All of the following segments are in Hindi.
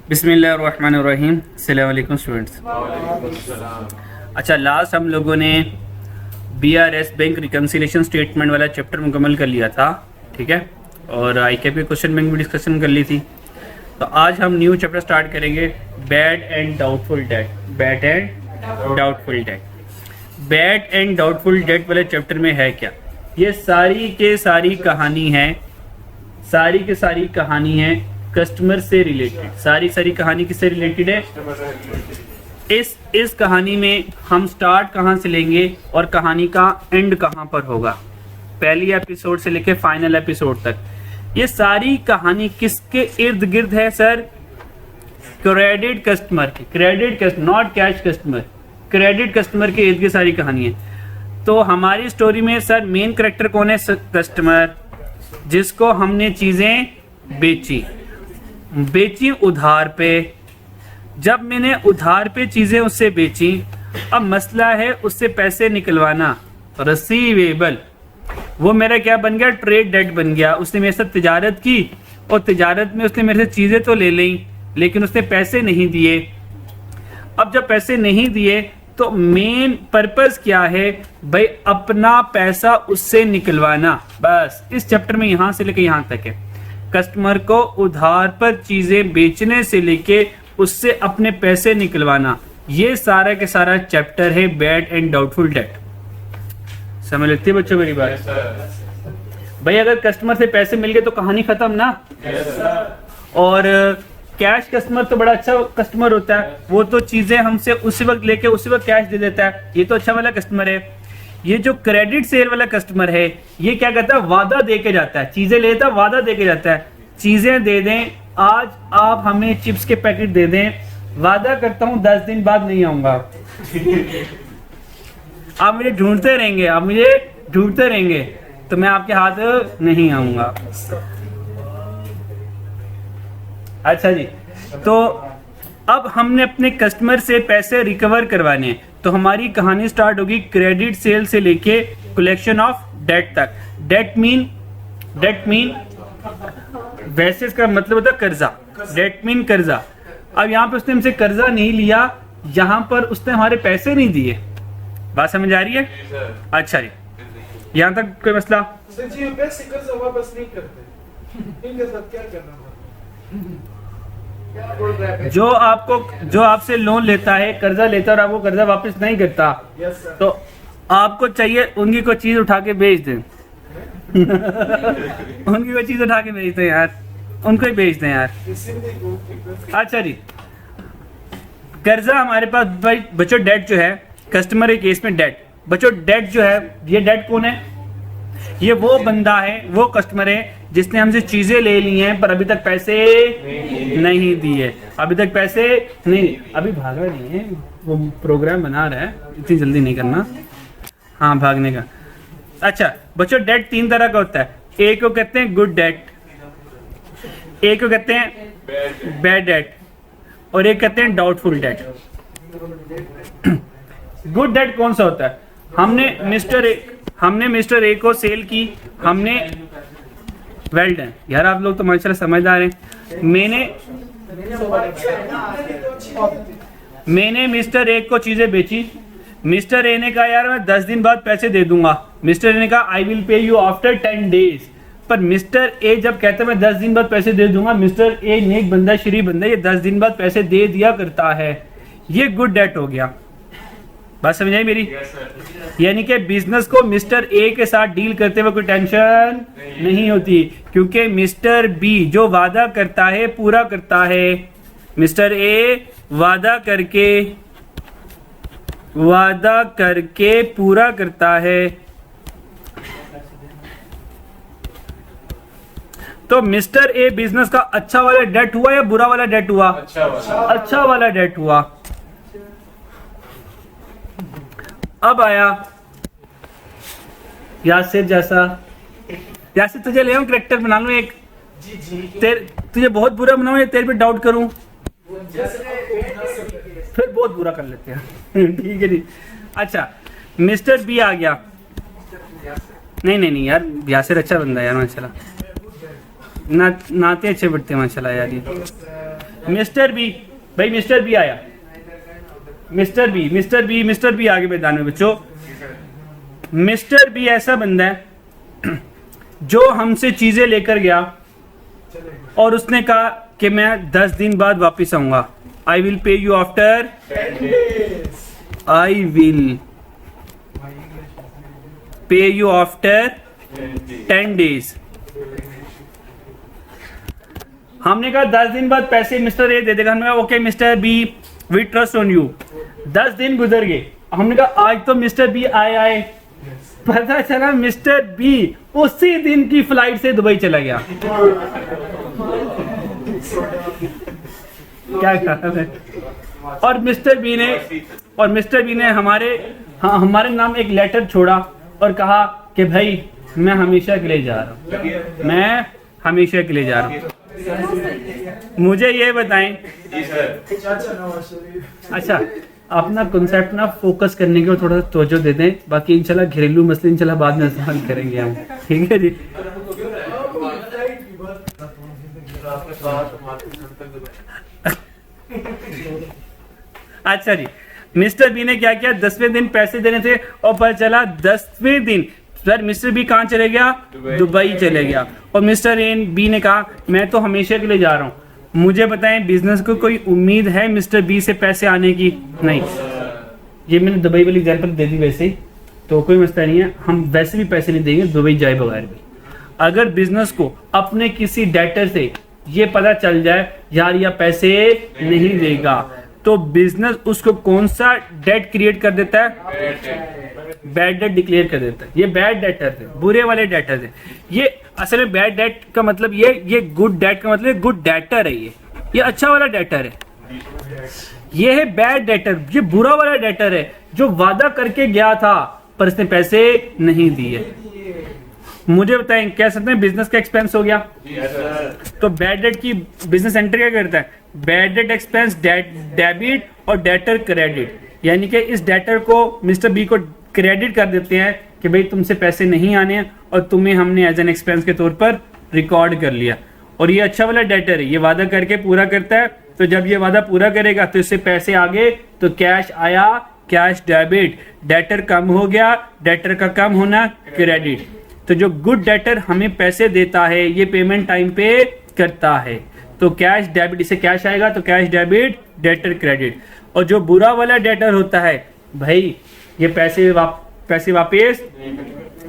बिस्मिल्लाहिर्रहमानिर्रहीम। अस्सलाम वालेकुम स्टूडेंट्स। अच्छा, लास्ट हम लोगों ने BRS बैंक रिकन्सिलेशन स्टेटमेंट वाला चैप्टर मुकम्मल कर लिया था, ठीक है, और ICAP के क्वेश्चन बैंक भी डिस्कशन कर ली थी। तो आज हम न्यू चैप्टर स्टार्ट करेंगे, bad and doubtful date. Bad and doubtful date. Bad and doubtful date वाले चैप्टर में है क्या? ये सारी के सारी कहानी है, सारी के सारी कहानी है कस्टमर से रिलेटेड। सारी कहानी किससे रिलेटेड है? इस कहानी में हम स्टार्ट कहाँ से लेंगे और कहानी का एंड कहाँ पर होगा, पहली एपिसोड से लेके फाइनल एपिसोड तक। ये सारी कहानी किसके इर्द गिर्द है सर? क्रेडिट कस्टमर की। Credit customer, not cash customer, credit customer के इर्द गिर्द सारी कहानी है। तो हमारी स्टोरी में सर मेन कैरेक्टर कौन है? कस्टमर, जिसको हमने चीजें बेची उधार पे। जब मैंने उधार पे चीजें उससे बेची, अब मसला है उससे पैसे निकलवाना, रिसीवेबल। वो मेरा क्या बन गया? ट्रेड डेट बन गया। उसने मेरे साथ तिजारत की और तिजारत में उसने मेरे से चीजें तो ले ली, लेकिन उसने पैसे नहीं दिए। अब जब पैसे नहीं दिए तो मेन पर्पस क्या है भाई? अपना पैसा उससे निकलवाना। बस इस चैप्टर में यहां से लेके यहां तक है। कस्टमर को उधार पर चीजें बेचने से लेके उससे अपने पैसे निकलवाना, ये सारा के सारा चैप्टर है बैड एंड डाउटफुल डेट। समझ लेते हैं बच्चों मेरी बात? भाई अगर कस्टमर से पैसे मिल गए तो कहानी खत्म ना। और कैश कस्टमर तो बड़ा अच्छा कस्टमर होता है, वो तो चीजें हमसे उसी वक्त लेके उसी वक्त कैश दे देता है, ये तो अच्छा वाला कस्टमर है। ये जो क्रेडिट सेल वाला कस्टमर है, ये क्या कहता है? वादा दे के जाता है, चीजें लेता है, वादा दे के जाता है। चीजें दे दें, आज आप हमें चिप्स के पैकेट दे दें, वादा करता हूं 10 दिन बाद नहीं आऊंगा। आप मुझे ढूंढते रहेंगे, तो मैं आपके हाथ नहीं आऊंगा। अच्छा जी, तो अब हमने अपने कस्टमर से पैसे रिकवर करवाने हैं, तो हमारी कहानी स्टार्ट होगी क्रेडिट सेल से लेके कलेक्शन ऑफ डेट तक। डेट मीन वैसे इसका मतलब होता है कर्जा। डेट मीन कर्जा। अब यहाँ पे उसने हमसे कर्जा नहीं लिया, यहाँ पर उसने हमारे पैसे नहीं दिए। बात समझ आ रही है? अच्छा जी, यहाँ तक कोई मसला? पैसे कर्जा वापस नहीं करते, इनके साथ क्या करना? जो आपसे लोन लेता है, कर्जा लेता है और आपको कर्जा वापस नहीं करता, तो आपको चाहिए उनकी कोई चीज उठा के बेच दें। उनकी कोई चीज उठा के बेच दें यार, उनको ही बेच दें यार। अच्छा जी, कर्जा हमारे पास भाई बच्चों, डेट जो है कस्टमर के केस में डेट, बच्चों डेट जो है, ये डेट कौन है? ये वो बंदा है, वो कस्टमर है जिसने हमसे चीजें ले ली हैं पर अभी तक पैसे नहीं दिए। अभी तक पैसे नहीं, अभी भागा नहीं है, वो प्रोग्राम बना रहा है, इतनी जल्दी नहीं करना। हाँ, भागने का। अच्छा बच्चों, डेट 3 तरह का होता है। एक को कहते हैं गुड डेट, एक को कहते हैं बैड डेट, और एक कहते हैं डाउटफुल डेट। गुड डेट कौन सा होता है? हमने मिस्टर ए को सेल की, हमने वेल डन यार, आप लोग तो माशाल्लाह समझदार हैं। मैंने मिस्टर ए को चीजें बेची। मिस्टर ए ने कहा यार मैं 10 दिन बाद पैसे दे दूंगा। मिस्टर ए ने कहा I will pay you after 10 days. पर मिस्टर ए जब कहता है मैं 10 दिन बाद पैसे दे दूंगा, मिस्टर ए नेक बंदा, श्री बंदा, ये 10 दिन बाद पैसे दे दिया करता है, ये गुड डेट हो गया। बात समझ आई मेरी? यानी कि बिजनेस को मिस्टर ए के साथ डील करते हुए कोई टेंशन नहीं होती, क्योंकि मिस्टर बी जो वादा करता है पूरा करता है। मिस्टर ए वादा करके पूरा करता है। तो मिस्टर ए बिजनेस का अच्छा वाला डेट हुआ या बुरा वाला डेट हुआ? अच्छा वाला डेट हुआ। अब आया यासिर जैसा। यासिर तुझे ले आऊं, करेक्टर बना लूं एक? तुझे बहुत बुरा बनाऊं या तेरे पे डाउट करूं? फिर बहुत बुरा कर लेते हैं। ठीक है जी। अच्छा, मिस्टर बी आ गया। नहीं यार, यासिर अच्छा बंदा है यार माशाल्लाह, नाते अच्छे बढ़ते हैं माशाल्लाह यार। ये मिस्टर बी, भाई मिस्टर बी आया, मिस्टर बी आगे मैदान में बच्चों। मिस्टर बी ऐसा बंदा है जो हमसे चीजें लेकर गया और उसने कहा कि मैं 10 दिन बाद वापस आऊंगा। I will pay you after 10 days. I will pay you after 10 days। हमने कहा 10 दिन बाद पैसे मिस्टर ए दे देगा। हमने कहा okay mister B, we trust on you. 10 दिन गुजर गए, हमने कहा आज तो मिस्टर बी आए, पता चला मिस्टर बी उसी दिन की फ्लाइट से दुबई चला गया। क्या कहा है? और मिस्टर बी ने हमारे नाम एक लेटर छोड़ा और कहा कि भाई मैं हमेशा के लिए जा रहा हूँ, मैं हमेशा के लिए जा रहा हूँ। मुझे ये बताएं, चाचा नवाज शरीफ। अच्छा अपना कॉन्सेप्ट ना फोकस करने के थोड़ा सा तवज्जो दे दें, बाकी इंशाल्लाह घरेलू मसले इंशाल्लाह बाद में इस्तेमाल करेंगे हम, ठीक है जी। अच्छा जी, मिस्टर बी ने क्या किया, 10वें दिन पैसे देने थे और पता चला 10वें दिन सर मिस्टर बी कहाँ चले गया, दुबई चले गया। और मिस्टर बी ने कहा मैं तो हमेशा के लिए जा रहा हूँ। मुझे बताएं बिजनेस को कोई उम्मीद है मिस्टर बी से पैसे आने की? नहीं। ये मैंने दुबई वाली एग्जांपल दे दी, वैसे ही तो कोई मसला नहीं है, हम वैसे भी पैसे नहीं देंगे दुबई जाए बगैर भी। अगर बिजनेस को अपने किसी डेटर से ये पता चल जाए यार या पैसे नहीं देगा, तो बिजनेस उसको कौन सा डेट क्रिएट कर देता है? बैड डेट डिक्लेयर कर देता है। ये बैड डेटर थे, बुरे वाले डेटर थे। ये असल में बैड डेट का मतलब ये गुड डेट का मतलब गुड डेटर है। ये अच्छा वाला डेटर है। ये है बैड डेटर, ये बुरा वाला डेटर है जो वादा करके गया था पर इसने पैसे नहीं दिए। मुझे बताएं कह सकते हैं बिजनेस का एक्सपेंस हो गया। तो बैड डेट की बिजनेस एंट्री क्या करता है? बैड डेट एक्सपेंस डेबिट और डेटर क्रेडिट, यानी कि इस डेटर को मिस्टर बी को क्रेडिट कर देते हैं कि भाई तुमसे पैसे नहीं आने हैं और तुम्हें हमने एज एन एक्सपेंस के तौर पर रिकॉर्ड कर लिया। और ये अच्छा वाला डेटर है, ये वादा करके पूरा करता है। तो जब ये वादा पूरा करेगा तो इससे पैसे आ गए, तो कैश आया, कैश डेबिट, डेटर कम हो गया, डेटर का कम होना क्रेडिट। तो जो गुड डेटर हमें पैसे देता है ये पेमेंट टाइम पे करता है, तो कैश डेबिट, इसे कैश आएगा तो कैश डेबिट, डेटर क्रेडिट। और जो बुरा वाला डेटर होता है भाई ये पैसे वापस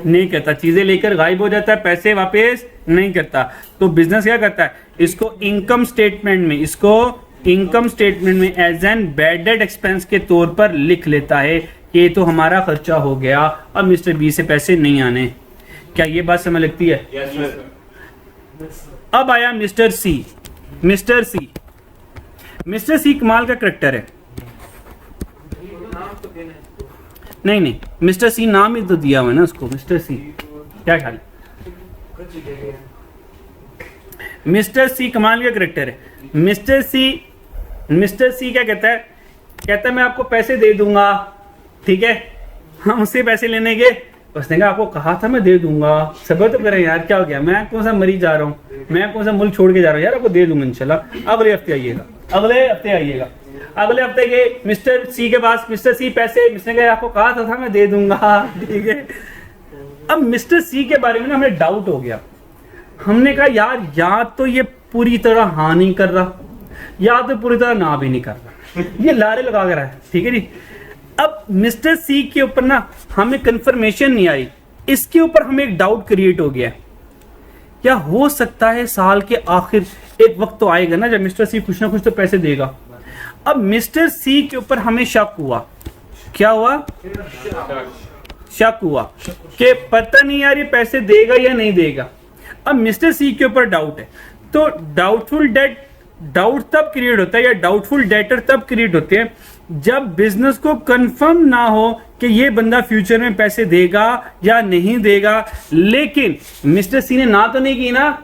नहीं करता, चीजें लेकर गायब हो जाता है, पैसे वापस नहीं करता। तो बिजनेस क्या करता है, इसको इनकम स्टेटमेंट में as an bad debt expense के तौर पर लिख लेता है कि ये तो हमारा खर्चा हो गया, अब मिस्टर बी से पैसे नहीं आने। क्या ये बात समझ लगती है? अब आया मिस्टर सी कमाल का करेक्टर है। नहीं, मिस्टर सी नाम ही तो दिया हुआ है ना उसको, मिस्टर सी। क्या ख्याल? मिस्टर सी कमाल का करेक्टर है। मिस्टर सी क्या कहता है मैं आपको पैसे दे दूंगा, ठीक है। हम उससे पैसे लेने गए, उसने कहा आपको कहा था मैं दे दूंगा, सब्र तो करें यार, क्या हो गया, मैं कौन सा मरीज जा रहा हूँ, मैं कौन सा मुल्क छोड़ के जा रहा हूँ यार, आपको दे दूंगा इंशाल्लाह, अगले हफ्ते आइएगा। अगले हफ्ते गए मिस्टर सी के पास, मिस्टर सी पैसे, मिस्टर ने कहा आपको कहा था मैं दे दूंगा, ठीक है। अब मिस्टर सी के बारे में ना हमें डाउट हो गया। हमने कहा यार या तो ये पूरी तरह हाँ नहीं कर रहा या तो पूरी तरह ना भी नहीं कर रहा, ये लारे लगा कर रहा है, ठीक है जी। अब मिस्टर सी के ऊपर ना हमें कंफर्मेशन नहीं आई, इसके ऊपर हमें एक डाउट क्रिएट हो गया। क्या हो सकता है साल के आखिर एक वक्त तो आएगा ना जब मिस्टर सी कुछ ना कुछ तो पैसे देगा। अब मिस्टर सी के ऊपर हमें शक हुआ। क्या हुआ? शक हुआ कि पता नहीं यार ये पैसे देगा या नहीं देगा। अब मिस्टर सी के ऊपर डाउट है, तो डाउट तब क्रिएट होता है या डाउटफुल डेटर तब क्रिएट होते हैं जब बिजनेस को कंफर्म ना हो कि ये बंदा फ्यूचर में पैसे देगा या नहीं देगा। लेकिन मिस्टर सी ने ना तो नहीं की ना,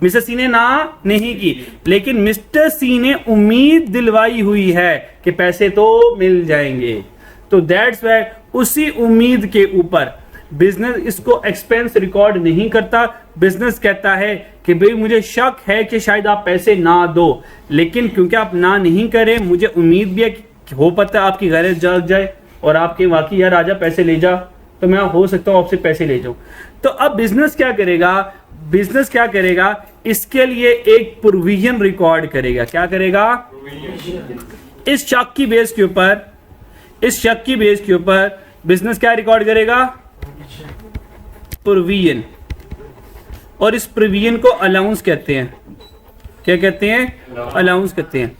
मिस्टर सी ने ना नहीं की, लेकिन मिस्टर सी ने उम्मीद दिलवाई हुई है कि पैसे तो मिल जाएंगे। तो दैट्स व्हाई उसी उम्मीद के ऊपर बिजनेस इसको एक्सपेंस रिकॉर्ड नहीं करता। बिजनेस कहता है कि भाई मुझे शक है कि शायद आप पैसे ना दो, लेकिन क्योंकि आप ना नहीं करें, मुझे उम्मीद भी है कि हो पता है आपकी गैरत जाग जाए और आपके वाकई यार आजा पैसे ले जा, तो मैं हो सकता हूँ आपसे पैसे ले जाऊं। तो अब बिजनेस क्या करेगा, बिजनेस क्या करेगा, इसके लिए एक प्रोविजन रिकॉर्ड करेगा। क्या करेगा? इस शक की बेस के ऊपर, इस शक की बेस के ऊपर बिजनेस क्या रिकॉर्ड करेगा? प्रोविजन। और इस प्रोविजन को अलाउंस कहते हैं। क्या कहते हैं? अलाउंस कहते हैं।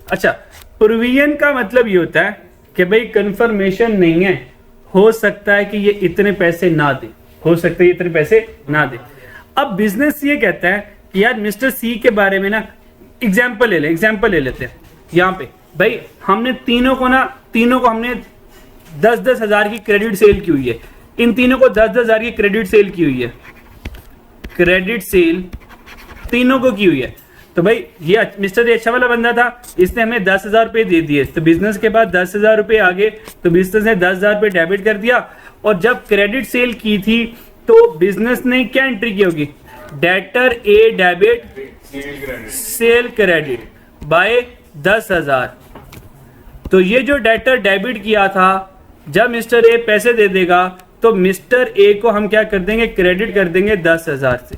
अच्छा, प्रोविजन का मतलब ये होता है कि भाई कंफर्मेशन नहीं है, हो सकता है कि ये इतने पैसे ना दे, हो सकता है ये इतने पैसे ना दे। अब बिजनेस ये कहता है कि यार मिस्टर सी के बारे में ना, एग्जाम्पल ले लेते हैं यहाँ पे। भाई हमने तीनों को हमने 10-10 हजार की क्रेडिट सेल की हुई है। इन तीनों को 10-10 हजार की क्रेडिट सेल की हुई है, क्रेडिट सेल तीनों को की हुई है। तो भाई ये मिस्टर ये अच्छा वाला बंदा था, इसने हमें 10,000 रुपए दे दिए। तो बिजनेस के बाद 10,000 रुपए आगे, तो बिजनेस ने 10,000 रुपए डेबिट कर दिया। और जब क्रेडिट सेल की थी तो बिजनेस ने क्या एंट्री की होगी? Debtor A debit cell credit by 10,000। तो ये जो डेटर डेबिट किया था, जब मिस्टर ए पैसे दे देगा तो मिस्टर ए को हम क्या कर देंगे? क्रेडिट कर देंगे 10,000 से।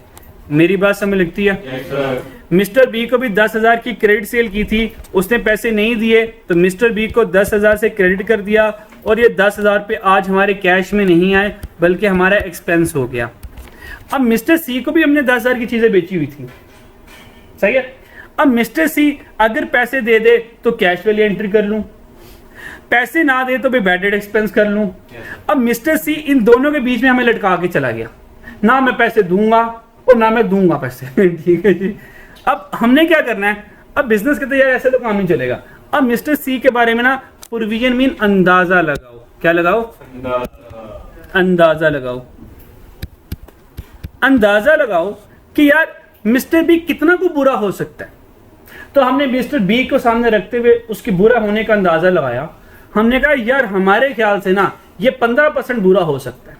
मेरी बात समझ लगती है? मिस्टर बी को भी 10,000 की क्रेडिट सेल की थी, उसने पैसे नहीं दिए, तो मिस्टर बी को 10,000 से क्रेडिट कर दिया और ये 10,000 पे आज हमारे कैश में नहीं आए बल्कि हमारा एक्सपेंस हो गया। अब मिस्टर सी को भी हमने 10,000 की चीजें बेची हुई थी, सही है। अब मिस्टर सी अगर पैसे दे दे तो कैश वैल्यू एंट्री कर लूं, पैसे ना दे तो भी बैड डेट एक्सपेंस कर लूं। अब मिस्टर सी इन दोनों के बीच में हमें लटका के चला गया, ना मैं पैसे दूंगा और ना मैं दूंगा पैसे। ठीक है जी। अब हमने क्या करना है? अब बिजनेस के तो यार ऐसे तो काम नहीं चलेगा। अब मिस्टर सी के बारे में ना प्रोविजन मीन अंदाजा लगाओ। क्या लगाओ? अंदाजा लगाओ। अंदाजा लगाओ कि यार मिस्टर बी कितना को बुरा हो सकता है। तो हमने मिस्टर बी को सामने रखते हुए उसके बुरा होने का अंदाजा लगाया। हमने कहा यार हमारे ख्याल से ना ये 15% बुरा हो सकता है,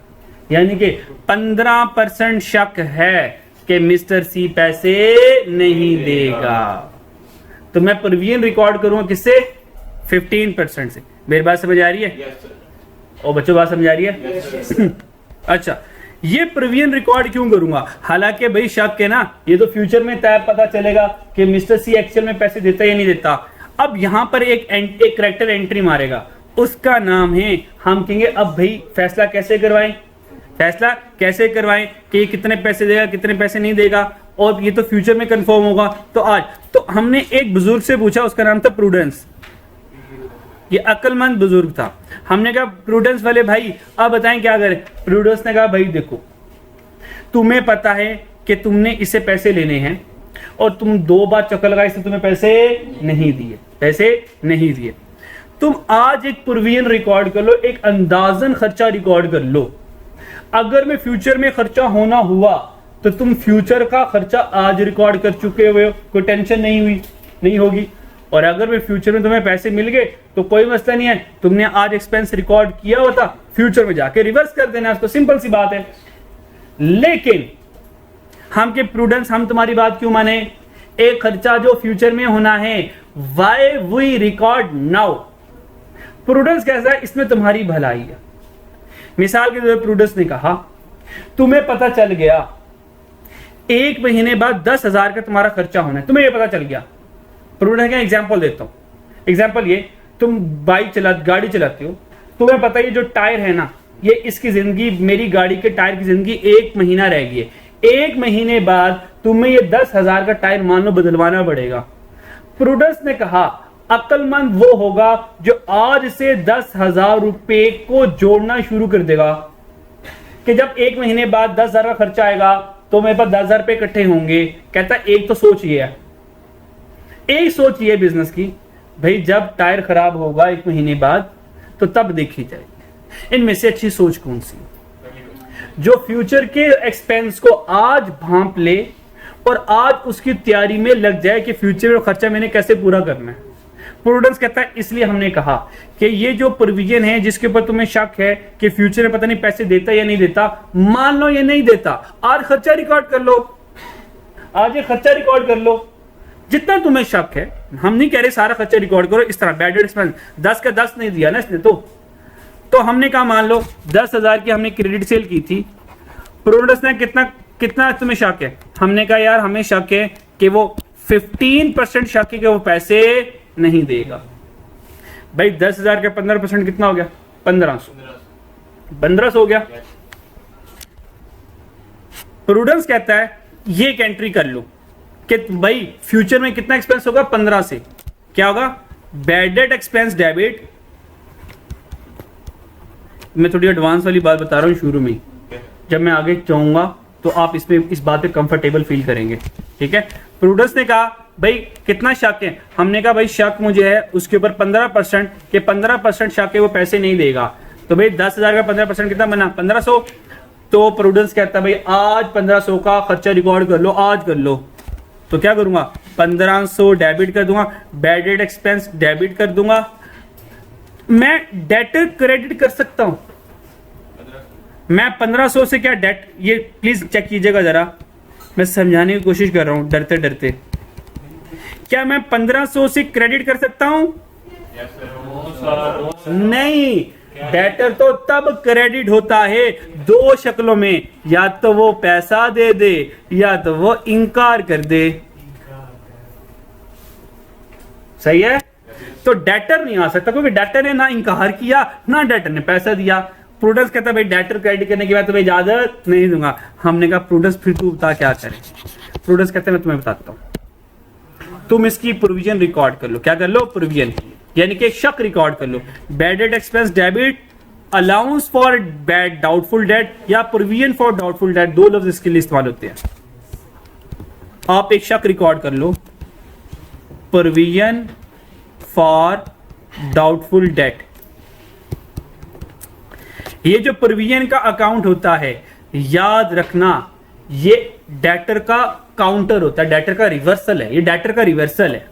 यानी कि 15% शक है कि मिस्टर सी पैसे नहीं देगा। तो मैं प्रोविजन रिकॉर्ड करूंगा किससे? 15% से। मेरी बात समझ आ रही है? और बच्चों बात समझ आ रही है? अच्छा, ये प्रोविजन रिकॉर्ड क्यों करूंगा? हालांकि भाई शक है ना, ये तो फ्यूचर में तय पता चलेगा कि मिस्टर सी एक्चुअल में पैसे देता या नहीं देता। अब यहां पर एक करैक्टर एंट्री मारेगा, उसका नाम है, हम कहेंगे अब भाई फैसला कैसे करवाएं, फैसला कैसे करवाएं कि ये कितने पैसे देगा कितने पैसे नहीं देगा, और ये तो फ्यूचर में कंफर्म होगा। तो आज तो हमने एक बुजुर्ग से पूछा, उसका नाम था प्रूडेंस, ये अक्लमंद बुजुर्ग था। हमने कहा प्रूडेंस वाले भाई अब बताएं क्या करें? प्रूडेंस ने कहा भाई देखो, तुम्हें पता है कि तुमने इससे पैसे लेने हैं और तुम 2 बार चक्कर लगाए, इससे तुम्हें पैसे नहीं दिए, पैसे नहीं दिए। तुम आज एक प्रोविजन रिकॉर्ड कर लो, एक अंदाजन खर्चा रिकॉर्ड कर लो। अगर में फ्यूचर में खर्चा होना हुआ तो तुम फ्यूचर का खर्चा आज रिकॉर्ड कर चुके हुए हो, कोई टेंशन नहीं होगी। और अगर में फ्यूचर में तुम्हें पैसे मिल गए तो कोई मसला नहीं है, तुमने आज एक्सपेंस रिकॉर्ड किया हुआ था, फ्यूचर में जाके रिवर्स कर देना उसको, सिंपल सी बात है। लेकिन हम के प्रूडेंस, हम तुम्हारी बात क्यों माने? एक खर्चा जो फ्यूचर में होना है, why we record now. Prudence कैसा है? इसमें तुम्हारी भलाई है। मिसाल के तौर पर प्रूडेंस ने कहा तुम्हें पता चल गया 1 महीने बाद 10,000 का तुम्हारा खर्चा होना है, तुम्हें यह पता चल गया। प्रूडेंस का एग्जाम्पल देता हूं, एग्जाम्पल ये, तुम गाड़ी चलाते हो, तुम्हें पता है ये जो टायर है ना, ये इसकी जिंदगी, मेरी गाड़ी के टायर की जिंदगी 1 महीना रह गई है। 1 महीने बाद तुम्हें ये 10,000 का टायर मान लो बदलवाना पड़ेगा। प्रूडेंस ने कहा अक्लमंद वो होगा जो आज से 10,000 रुपए को जोड़ना शुरू कर देगा कि जब 1 महीने बाद 10,000 का खर्चा आएगा तो मेरे पास 10,000 रुपए इकट्ठे होंगे। कहता एक तो सोच ये है, एक सोच ये बिजनेस की, भाई जब टायर खराब होगा 1 महीने बाद तो तब देखी जाएगी। इनमें से अच्छी सोच कौन सी? जो फ्यूचर के एक्सपेंस को आज भांप ले और आज उसकी तैयारी में लग जाए कि फ्यूचर में खर्चा मैंने कैसे पूरा करना है। प्रूडेंस कहता है इसलिए हमने कहा कि ये जो प्रोविजन है जिसके ऊपर तुम्हें शक है कि फ्यूचर में पता नहीं पैसे देता या नहीं देता, मान लो ये नहीं देता, आज खर्चा रिकॉर्ड कर लो, आज ये खर्चा रिकॉर्ड कर लो, जितना तुम्हें शक है। हम नहीं कह रहे सारा खर्चा रिकॉर्ड करो इस तरह, बैड डेट एक्सपेंस 10 का 10 नहीं दिया ना इसने, तो हमने कहा मान लो 10,000 की हमने क्रेडिट सेल की थी, प्रूडेंस ने कितना तुम्हें शक है, हमने कहा यार हमें शक है कि वो 15% शक है कि वो पैसे नहीं देगा। भाई 10,000 का 15% कितना हो गया? 1500 हो गया। प्रूडेंस कहता है ये एक एंट्री कर लो कि भाई फ्यूचर में कितना एक्सपेंस होगा? 15 से क्या होगा? Bad debt expense debit. मैं थोड़ी एडवांस वाली बात बता रहा हूं शुरू में, जब मैं आगे चाहूंगा तो आप इसमें इस बात पे कंफर्टेबल फील करेंगे, ठीक है। प्रूडेंस ने कहा भाई कितना शक है, हमने कहा भाई शक मुझे है उसके ऊपर 15% के 15% शक है वो पैसे नहीं देगा, तो भाई 10,000 का 15% कितना बना? 1500। तो प्रूडेंस कहता है भाई आज 1500 का खर्चा रिकॉर्ड कर लो, आज कर लो। तो क्या करूंगा? 1500 डेबिट कर दूंगा, बैड डेट एक्सपेंस डेबिट कर दूंगा। मैं डेटर क्रेडिट कर सकता हूं, मैं 1500 से क्या डेट, ये प्लीज चेक कीजिएगा जरा, मैं समझाने की कोशिश कर रहा हूं डरते डरते। क्या मैं 1500 से क्रेडिट कर सकता हूं? नहीं, डेटर तो तब क्रेडिट होता है दो शक्लों में, या तो वो पैसा दे दे या तो वो इनकार कर दे। सही है? तो डेटर नहीं आ सकता क्योंकि डेटर ने ना इनकार किया ना डेटर ने पैसा दिया। प्रूडेंस कहता है भाई डेटर क्रेडिट करने के बाद तुम्हें इजाजत नहीं दूंगा। हमने कहा प्रूडेंस फिर तू बता क्या करे। प्रूडेंस कहते हैं मैं तुम्हें बताता हूं, तुम इसकी प्रोविजन रिकॉर्ड कर लो। क्या कर लो? प्रोविजन, यानी कि शक रिकॉर्ड कर लो। Bad debt expense debit, allowance for bad doubtful debt या प्रोविजन फॉर डाउटफुल डेट, दो लफ्ज इसके लिए इस्तेमाल होते हैं। आप एक शक रिकॉर्ड कर लो, प्रोविजन फॉर डाउटफुल डेट। ये जो प्रोविजन का अकाउंट होता है, याद रखना ये डेटर का काउंटर होता है, डेटर का रिवर्सल है, ये डेटर का रिवर्सल है।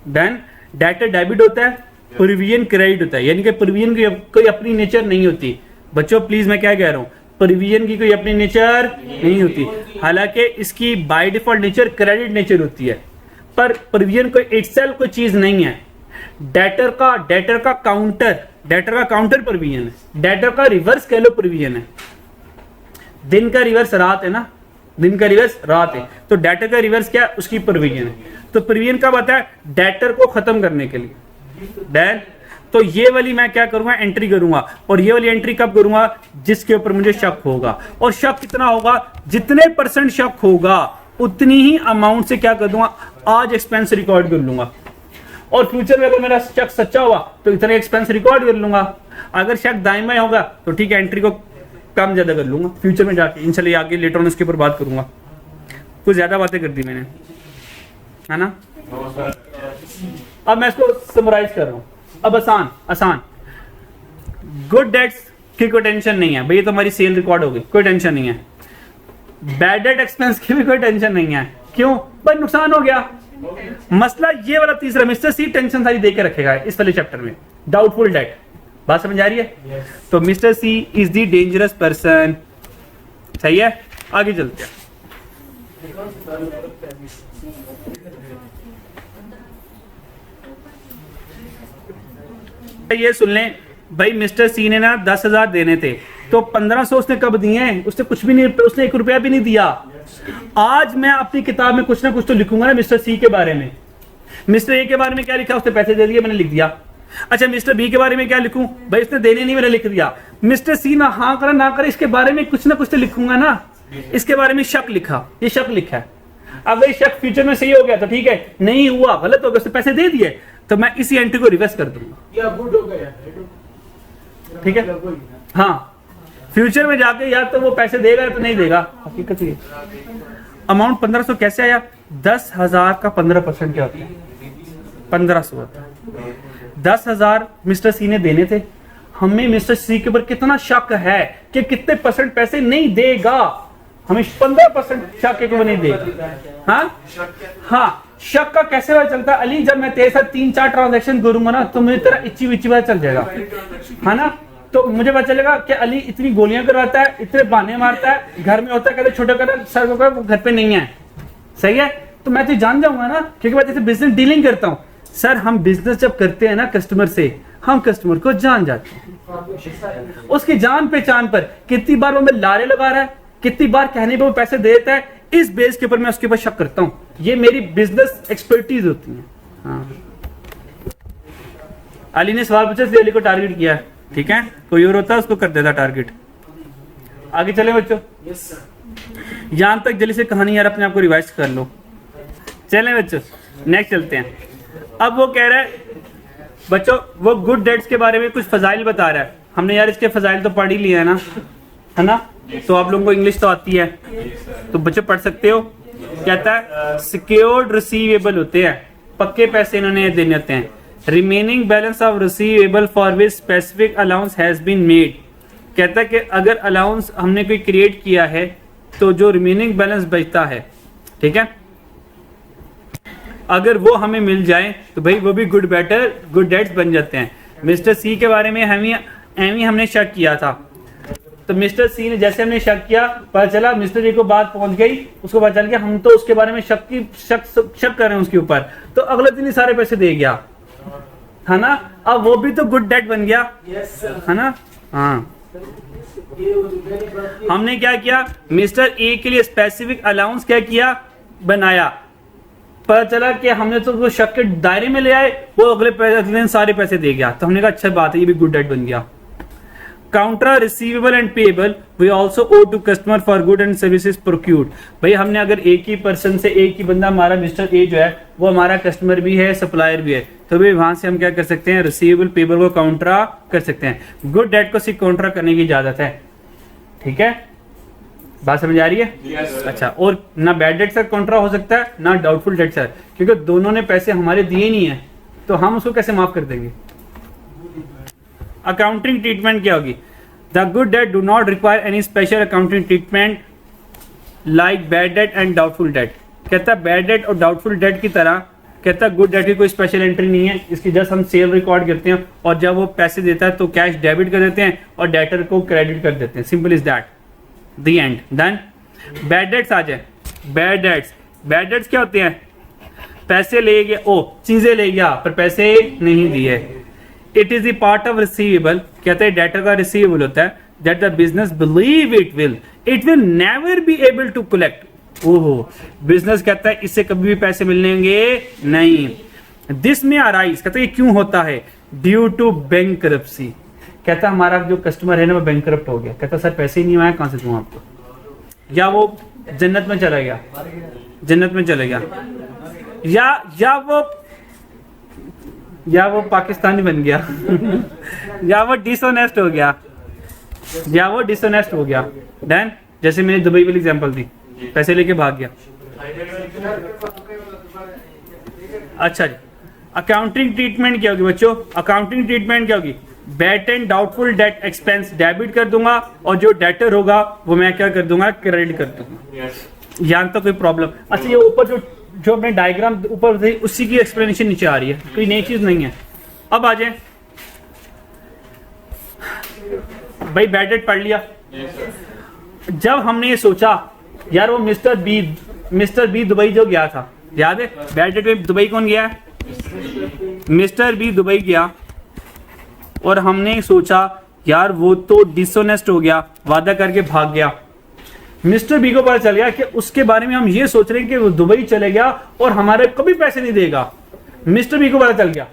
देन डेटर डेबिट होता है, प्रोविजन क्रेडिट होता है, यानी कि प्रोविजन की कोई अपनी नेचर नहीं होती। बच्चों प्लीज मैं क्या कह रहा हूं, प्रोविजन की कोई अपनी नेचर नहीं होती, हालांकि इसकी by default nature credit nature होती है, पर प्रोविजन कोई इटसेल्फ कोई चीज नहीं है। डेटर का काउंटर प्रोविजन है, डेटर का रिवर्स कह लो प्रोविजन है। दिन का रिवर्स रात है ना, दिन का रिवर्स रात है, तो डेटर का रिवर्स क्या है? उसकी प्रोविजन है। तो प्रोविजन कब आता है? डेटर को खत्म करने के लिए। देन तो ये वाली मैं क्या करूंगा? एंट्री करूंगा, और ये वाली एंट्री कब करूंगा? जिसके ऊपर मुझे शक होगा। और शक कितना होगा? जितने % शक होगा उतनी ही अमाउंट से क्या कर दूंगा? आज एक्सपेंस रिकॉर्ड कर लूंगा। और फ्यूचर में अगर मेरा शक सच्चा हुआ तो इतने एक्सपेंस रिकॉर्ड कर लूंगा। अगर शक दाएं बाएं होगा तो ठीक है, एंट्री को कम ज्यादा कर लूंगा फ्यूचर में जाके, इंशाल्लाह आगे लेटर ऑन इसके ऊपर बात करूंगा। कुछ ज्यादा बातें कर दी मैंने, है ना? अब मैं इसको समराइज कर रहा हूं। अब आसान गुड डेट्स की कोई टेंशन नहीं है भाई, ये तो हमारी सेल रिकॉर्ड हो गई, कोई टेंशन नहीं है। बैड डेट एक्सपेंस की भी कोई टेंशन नहीं है, क्यों भाई? नुकसान हो गया। मसला ये वाला तीसरा, मिस्टर सी टेंशन सारी देके रखेगा इस वाले चैप्टर में, डाउटफुल डेट। बात समझ आ रही है? तो mister C is the dangerous person. सही है, आगे चलते हैं। ये सुन लें भाई, मिस्टर सी ने ना 10,000 देने थे, तो 1500 उसने कब दिए हैं? उसने कुछ भी नहीं, उसने 1 रुपया भी नहीं दिया। आज मैं अपनी किताब में कुछ ना कुछ तो लिखूंगा ना मिस्टर सी के बारे में। मिस्टर ए के बारे में क्या लिखा? उसने पैसे दे दिए, मैंने लिख दिया। अच्छा, मिस्टर बी के बारे में क्या लिखूं? भाई उसने देने नहीं, मैंने लिख दिया। मिस्टर सी ना हाँ करे ना करे, इसके बारे में कुछ ना कुछ तो लिखूंगा ना। इसके बारे में शक लिखा, ये शक लिखा है। अगर ये शक फ्यूचर में सही हो गया तो ठीक है, नहीं हुआ गलत हो गया, उसने पैसे दे दिए, तो मैं इसी एंट्री को रिवर्स कर दूंगा। या गुड हो गया, ठीक है? हाँ, फ्यूचर में जाके या तो वो पैसे देगा या तो नहीं देगा। हकीकत ये अमाउंट 1500 कैसे आया? 10,000 का 15% क्या होता है? 1500 होता है। 10,000 मिस्टर सी ने देने थे, हमें मिस्टर सी के ऊपर कितना शक है कि कितने % पैसे नहीं देगा। हमें 15% शक है कि वो नहीं देगा। हाँ, शक का कैसे पता चलता है अली? जब मैं तेरे साथ 3-4 ट्रांजैक्शन करूंगा ना तो मुझे तेरा इच्ची विच्ची पता चल जाएगा, है ना? तो मुझे पता चलेगा कि अली इतनी गोलियां करवाता है, इतने बहाने मारता है, घर में होता है कहते छोटा कर सर को घर पे नहीं है, सही है? तो मैं तो जान जाऊंगा ना, क्योंकि मैं जैसे बिजनेस डीलिंग करता हूँ। सर हम बिजनेस जब करते हैं ना कस्टमर से, हम कस्टमर को जान जाते हैं, उसकी जान पहचान पर कितनी बार वो मैं लारे लगा रहा है, कितनी बार कहने पे वो पैसे दे देता है, इस बेस के ऊपर मैं उसके ऊपर शक करता हूँ। ये मेरी बिजनेस एक्सपर्टीज होती है। हाँ। अली ने सवाल पूछा, अली को टारगेट किया, ठीक है? कोई और होता उसको कर देता टारगेट। आगे चले बच्चों, यहां तक जल्दी से कहानी यार अपने आप को रिवाइज कर लो। चलें बच्चों, नेक्स्ट चलते हैं। अब वो कह रहा है बच्चों, वो गुड डेट्स के बारे में कुछ फजाइल बता रहा है। हमने यार इसके फजाइल तो पढ़ ही लिया है ना? तो आप लोगों को इंग्लिश तो आती है, तो बच्चों पढ़ सकते हो। कहता है सिक्योर्ड रिसीवेबल होते हैं, पक्के पैसे इन्होंने देने होते हैं। Remaining balance of receivable for which specific allowance has been made. कहता है कि अगर अलाउंस हमने कोई क्रिएट किया है तो जो रिमेनिंग बैलेंस बचता है, ठीक है, अगर वो हमें मिल जाए तो भाई वो भी गुड डेट्स बन जाते हैं। मिस्टर सी के बारे में हमने शक किया था, तो मिस्टर सी ने जैसे हमने शक किया, पता चला मिस्टर डी को बात पहुंच गई, उसको पता चल गया हम तो उसके बारे में शक कर रहे हैं उसके ऊपर, तो अगले दिन ही सारे पैसे दे गया, है ना? अब वो भी तो गुड डेट बन गया, है ना? हाँ। हमने क्या किया, मिस्टर ए के लिए स्पेसिफिक अलाउंस क्या किया, बनाया। पता चला कि हमने तो वो शक के दायरे में ले आए, वो अगले दिन सारे पैसे दे गया, तो हमने कहा अच्छा बात है, ये भी गुड डेट बन गया। Counter receivable and payable we also owe to customer for good and services procured. भाई हमने अगर एक ही पर्सन से, एक ही बंदा हमारा मिस्टर ए जो है वो हमारा कस्टमर भी है, सप्लायर भी है, तो भाई वहां से हम क्या कर सकते हैं, रिसीवेबल पेएबल को काउंटरा कर सकते हैं। गुड डेट को सिर्फ काउंटरा करने की इजाजत है, ठीक है? बात समझ आ रही है? yes, अच्छा, और ना बैड डेट सर काउंटरा हो सकता है, ना डाउटफुल डेट सर, क्योंकि दोनों ने पैसे हमारे दिए नहीं है, तो हम उसको कैसे माफ कर देंगे? अकाउंटिंग ट्रीटमेंट क्या होगी? The good debt do not require any special accounting treatment like bad debt and doubtful debt. कहता है बैड डेट और डाउटफुल डेट की तरह, कहता है गुड डेट की कोई स्पेशल एंट्री नहीं है, इसकी जस्ट हम सेल रिकॉर्ड करते हैं और जब वो पैसे देता है तो कैश डेबिट कर देते हैं और डेटर को क्रेडिट कर देते हैं। Simple is that, the end, done. Bad debts आ जाए। बैड डेट्स क्या होते हैं? पैसे ले गया, चीजें ले गया पर पैसे नहीं दिए। It is the part of receivable, कहते हैं डेटर का रिसीवेबल होता है, that the business believe it will never be able to collect. ओहो, बिजनेस कहता है इससे कभी भी पैसे मिलेंगे नहीं। दिस में अराइज, कहता है ये क्यों होता है? Due to bankruptcy. कहता है हमारा जो कस्टमर है ना वो बैंकरप्ट हो गया, कहता सर पैसे ही नहीं आया, कहां से दूं आपको? या वो जन्नत में चला गया, या वो पाकिस्तानी बन गया या वो डिसऑनेस्ट हो गया, डन। जैसे मैंने दुबई वाली एग्जांपल दी, पैसे लेके भाग गया। अच्छा जी, अकाउंटिंग ट्रीटमेंट क्या होगी बच्चों? अकाउंटिंग ट्रीटमेंट क्या होगी? Bad and doubtful date expense debit कर दूंगा और जो डेटर होगा वो मैं क्या कर दूंगा, क्रेडिट कर दूंगा। यहाँ तो कोई प्रॉब्लम? अच्छा, ये ऊपर जो अपने डायग्राम ऊपर थी उसी की एक्सप्लेनेशन नीचे आ रही है, कोई नई चीज नहीं है। अब आ जाए भाई, बैड डेट पढ़ लिया। जब हमने ये सोचा यार वो मिस्टर बी दुबई जो गया था, याद है? बैड डेट में दुबई कौन गया? मिस्टर बी दुबई गया और हमने सोचा यार वो तो डिसऑनेस्ट हो गया, वादा करके भाग गया। मिस्टर बी को पता चल गया कि उसके बारे में हम ये सोच रहे हैं कि वो दुबई चले गया और हमारे कभी पैसे नहीं देगा। मिस्टर बी को पता चल गया,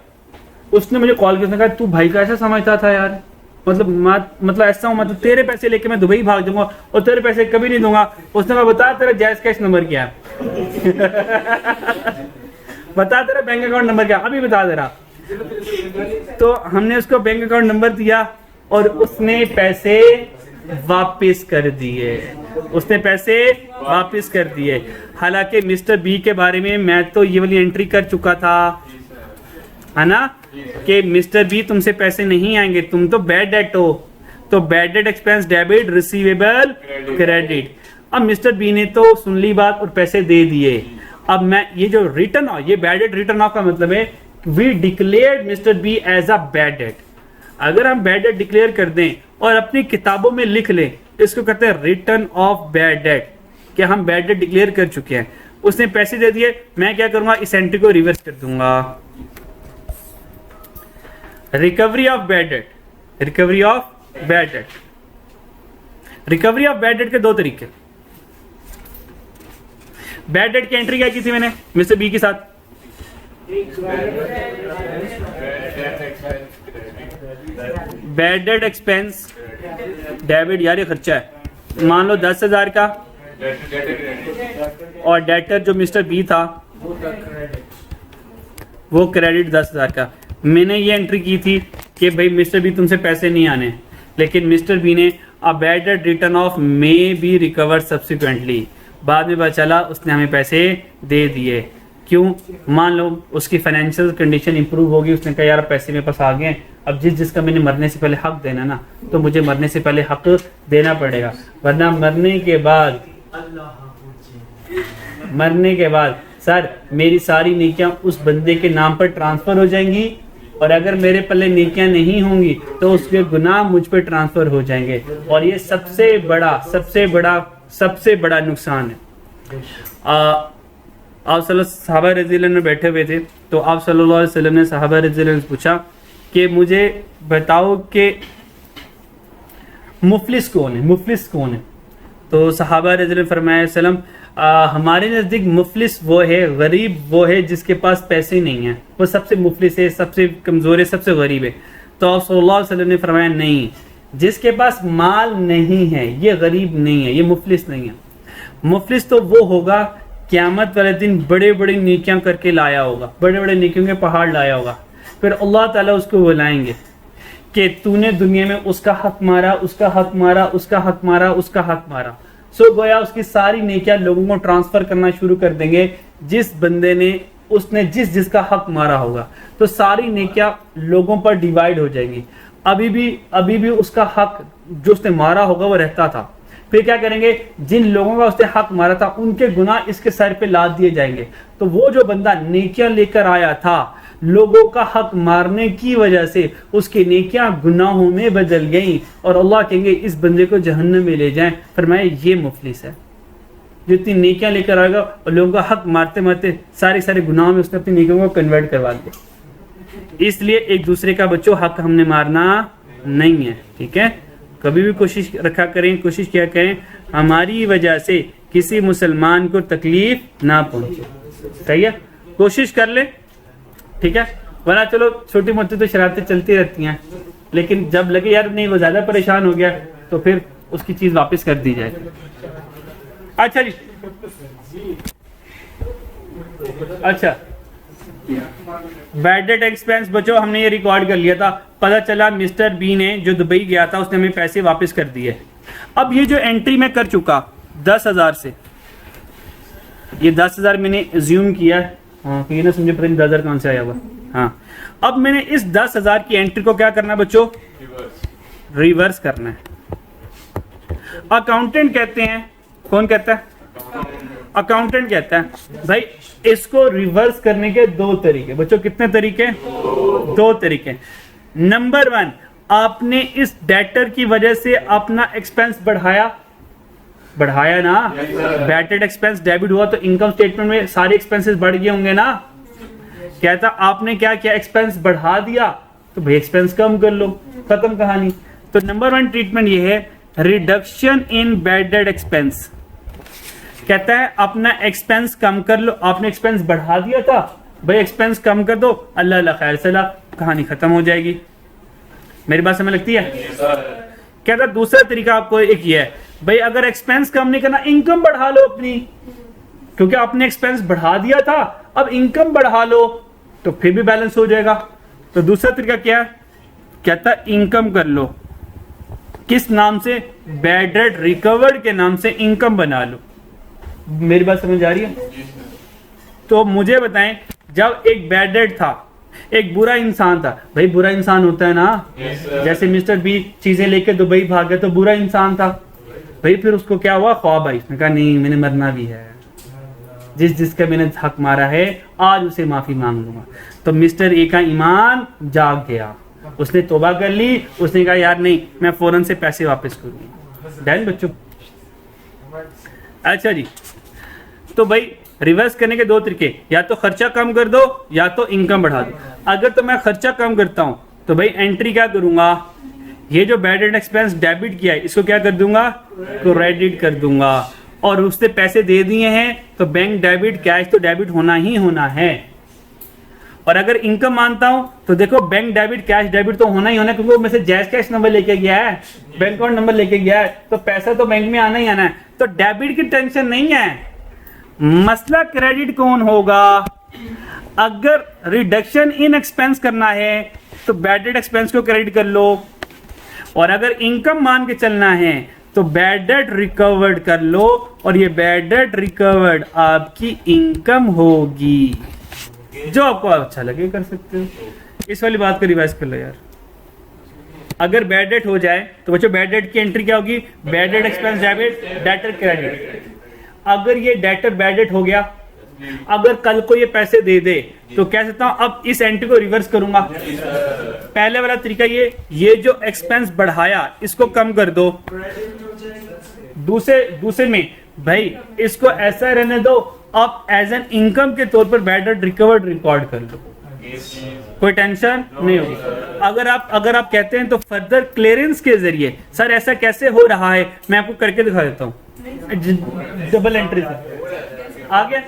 उसने मुझे कॉल किया, कहा तू भाई का ऐसा समझता था यार, मतलब ऐसा हूं, मतलब तेरे पैसे लेके मैं दुबई भाग जाऊंगा और तेरे पैसे कभी नहीं दूंगा। उसने कहा बता तेरा जायज कैश नंबर क्या है बता तेरा बैंक अकाउंट नंबर क्या, अभी बता दे रहा। तो हमने उसको बैंक अकाउंट नंबर दिया और उसने पैसे वापस कर दिए। हालांकि मिस्टर बी के बारे में मैं तो ये वाली एंट्री कर चुका था, है ना, कि मिस्टर बी तुमसे पैसे नहीं आएंगे, तुम तो बैड डेट हो, तो bad debt expense debit, receivable credit. अब मिस्टर बी ने तो सुन ली बात और पैसे दे दिए। अब मैं ये जो रिटर्न ऑफ, ये बैड डेट रिटर्न ऑफ का मतलब है we declare mister B as a bad debt. अगर हम बैड डेट डिक्लेयर कर दें और अपनी किताबों में लिख लें, इसको कहते हैं रिटर्न ऑफ बैड डेट, कि हम बैड डेट डिक्लेयर कर चुके हैं। उसने पैसे दे दिए, मैं क्या करूंगा, इस एंट्री को रिवर्स कर दूंगा। Recovery of bad debt, recovery of bad debt, recovery of bad debt के दो तरीके। बैड डेट की एंट्री क्या की थी मैंने मिस्टर बी के साथ, बैड डेट एक्सपेंस डेबिट, यार ये खर्चा है, मान लो 10,000 का, और डेटर जो मिस्टर बी था वो क्रेडिट 10,000 का। मैंने ये एंट्री की थी कि भाई मिस्टर बी तुमसे पैसे नहीं आने, लेकिन मिस्टर बी ने अ bad debt written of may be recover subsequently, बाद में पता चला उसने हमें पैसे दे दिए। क्यों, मान लो उसकी फाइनेंशियल कंडीशन इंप्रूव होगी, उसने कहा यार पैसे मेरे पास आ गए, अब जिसका मैंने मरने से पहले हक देना ना, तो मुझे मरने से पहले हक देना पड़ेगा, वरना मरने के बाद सर मेरी सारी नेकियां उस बंदे के नाम पर ट्रांसफर हो जाएंगी, और अगर मेरे पल्ले नेकियां नहीं होंगी तो उसके गुनाह मुझ पर ट्रांसफर हो जाएंगे, और ये सबसे बड़ा नुकसान है। आप सहाबा रज़ी अल्लाह में बैठे हुए थे, तो आप सल्लल्लाहु अलैहि वसल्लम ने सहाबा रज़ी अल्लाह से पूछा कि मुझे बताओ कि मुफलिस कौन है। तो सहाबा रज़ी अल्लाह ने फरमाया सल्लम, हमारे नज़दीक मुफलिस वो है, गरीब वो है जिसके पास पैसे नहीं है, वो सबसे मुफलिस है, सबसे कमज़ोर है, सबसे गरीब है। तो आप सल्लल्लाहु अलैहि वसल्लम ने फरमाया नहीं, जिसके पास माल नहीं है ये गरीब नहीं है, ये मुफलिस नहीं है। मुफलिस तो वो होगा क़यामत वाले दिन बड़े बड़े नेकियां करके लाया होगा, बड़े बड़े नेकियों के पहाड़ लाया होगा, फिर अल्लाह ताला उसको बुलाएंगे कि तूने दुनिया में उसका हक मारा, उसका हक मारा, उसका हक मारा, उसका हक मारा। सो गोया उसकी सारी नेकियां लोगों को ट्रांसफर करना शुरू कर देंगे, जिस बंदे ने उसने जिसका हक मारा होगा, तो सारी नेकियां लोगों पर डिवाइड हो जाएंगी। अभी भी उसका हक जो उसने मारा होगा वो रहता था। फिर क्या करेंगे, जिन लोगों का उसने हक मारा था उनके गुनाह इसके सर पे लाद दिए जाएंगे। तो वो जो बंदा नेकियां लेकर आया था, लोगों का हक मारने की वजह से उसकी नेकियां गुनाहों में बदल गई, और अल्लाह कहेंगे इस बंदे को जहन्नम में ले जाएं। फरमाया ये मुफलिस है, जो इतनी नेकियां लेकर आएगा और लोगों का हक मारते मारते सारे गुनाहों में उसने अपनी नेकियों को कन्वर्ट करवा दिया। इसलिए एक दूसरे का बच्चों हक हमने मारना नहीं है, ठीक है। कभी भी कोशिश किया करें हमारी वजह से किसी मुसलमान को तकलीफ ना पहुंचे, सही है, कोशिश कर ले, ठीक है। वरना चलो छोटी मोटी तो शरारतें चलती रहती हैं, लेकिन जब लगे यार नहीं वो ज्यादा परेशान हो गया तो फिर उसकी चीज वापस कर दी जाए। अच्छा जी, अच्छा बैड डेट एक्सपेंस बच्चों हमने ये रिकॉर्ड कर लिया था। पता चला मिस्टर बी ने जो दुबई गया था उसने हमें पैसे वापस कर दिए। अब ये जो एंट्री मैं कर चुका 10,000 से, ये 10,000 मैंने एज्यूम किया, हाँ तो ये ना समझे पता नहीं 10,000 कौन से आया हुआ। हाँ, अब मैंने इस 10,000 की एंट्री को क्या करना है बच्चों, रिवर्स करना है। अकाउंटेंट कहते हैं, कौन कहता है, अकाउंटेंट कहता है भाई इसको रिवर्स करने के दो तरीके। बच्चों कितने तरीके, दो तरीके। नंबर 1, आपने इस डेटर की वजह से अपना एक्सपेंस बढ़ाया ना, बैड डेट एक्सपेंस डेबिट हुआ तो इनकम स्टेटमेंट में सारे एक्सपेंसेस बढ़ गए होंगे ना। कहता आपने क्या किया, एक्सपेंस बढ़ा दिया, तो भाई एक्सपेंस कम कर लो, खत्म कहानी। तो नंबर 1 ट्रीटमेंट ये है reduction in bad debt expense. कहता है अपना एक्सपेंस कम कर लो, आपने एक्सपेंस बढ़ा दिया था, भाई एक्सपेंस कम कर दो, अल्लाह खैर सला, कहानी खत्म हो जाएगी। मेरी बात समझ लगती है। कहता दूसरा तरीका आपको एक ये है, भाई अगर एक्सपेंस कम नहीं करना, इनकम बढ़ा लो अपनी, क्योंकि आपने एक्सपेंस बढ़ा दिया था, अब इनकम बढ़ा लो तो फिर भी बैलेंस हो जाएगा। तो दूसरा तरीका क्या है, कहता इनकम कर लो, किस नाम से, बैड डेट रिकवर्ड के नाम से इनकम बना लो। मेरी बात समझ आ रही है। तो मुझे बताएं, जब एक बैड डेट था, एक बुरा इंसान था, भाई बुरा इंसान होता है ना, जैसे मिस्टर बी चीजें लेके दुबई भाग गया तो बुरा इंसान था, भाई फिर उसको क्या हुआ, ख्वाब आई, उसने कहा नहीं मैंने मरना भी है, जिसका मैंने हक मारा है आज उसे माफी मांग लूंगा। तो मिस्टर ए का ईमान जाग गया, उसने तौबा कर ली, उसने कहा यार नहीं मैं फौरन से पैसे वापस करूंगा। डन बच्चों। अच्छा जी, तो भाई रिवर्स करने के दो तरीके, या तो खर्चा कम कर दो या तो इनकम बढ़ा दो। अगर तो मैं खर्चा कम करता हूं तो भाई एंट्री क्या करूंगा, ये जो बैड एंड एक्सपेंस डेबिट किया है इसको क्या कर दूंगा, क्रेडिट कर दूंगा। और उससे पैसे दे दिए हैं तो बैंक डेबिट कैश तो डेबिट होना ही होना है। और अगर इनकम मानता हूं तो देखो बैंक डेबिट कैश डेबिट तो होना ही होना है, क्योंकि वो में से जैस कैश नंबर लेके गया है, बैंक अकाउंट नंबर लेके गया है, तो पैसा तो बैंक में आना ही आना है। तो डेबिट की टेंशन नहीं है। मसला क्रेडिट कौन होगा, अगर रिडक्शन इन एक्सपेंस करना है तो बैड डेट एक्सपेंस को क्रेडिट कर लो, और अगर इनकम मान के चलना है तो बैड डेट रिकवर्ड कर लो, और ये बैड डेट रिकवर्ड आपकी इनकम होगी। जो आपको अच्छा लगे कर सकते हो। इस वाली बात को रिवाइज कर लो यार। अगर बैड डेट हो जाए तो बच्चों बैड डेट की एंट्री क्या होगी, bad debt expense debit debtor credit. अगर ये डेटर बैड डेट हो गया, अगर कल को ये पैसे दे दे तो कह सकता हूं अब इस एंट्री को रिवर्स करूंगा। पहले वाला तरीका ये जो एक्सपेंस बढ़ाया इसको कम कर दो। दूसरे में भाई इसको ऐसा रहने दो, अब एज एन इनकम के तौर पर बैड डेट रिकवर्ड रिकॉर्ड कर लो, कोई टेंशन नहीं होगी। अगर आप कहते हैं तो फर्दर क्लियरेंस के जरिए सर ऐसा कैसे हो रहा है मैं आपको करके दिखा देता हूँ। डबल एंट्री से आ गया,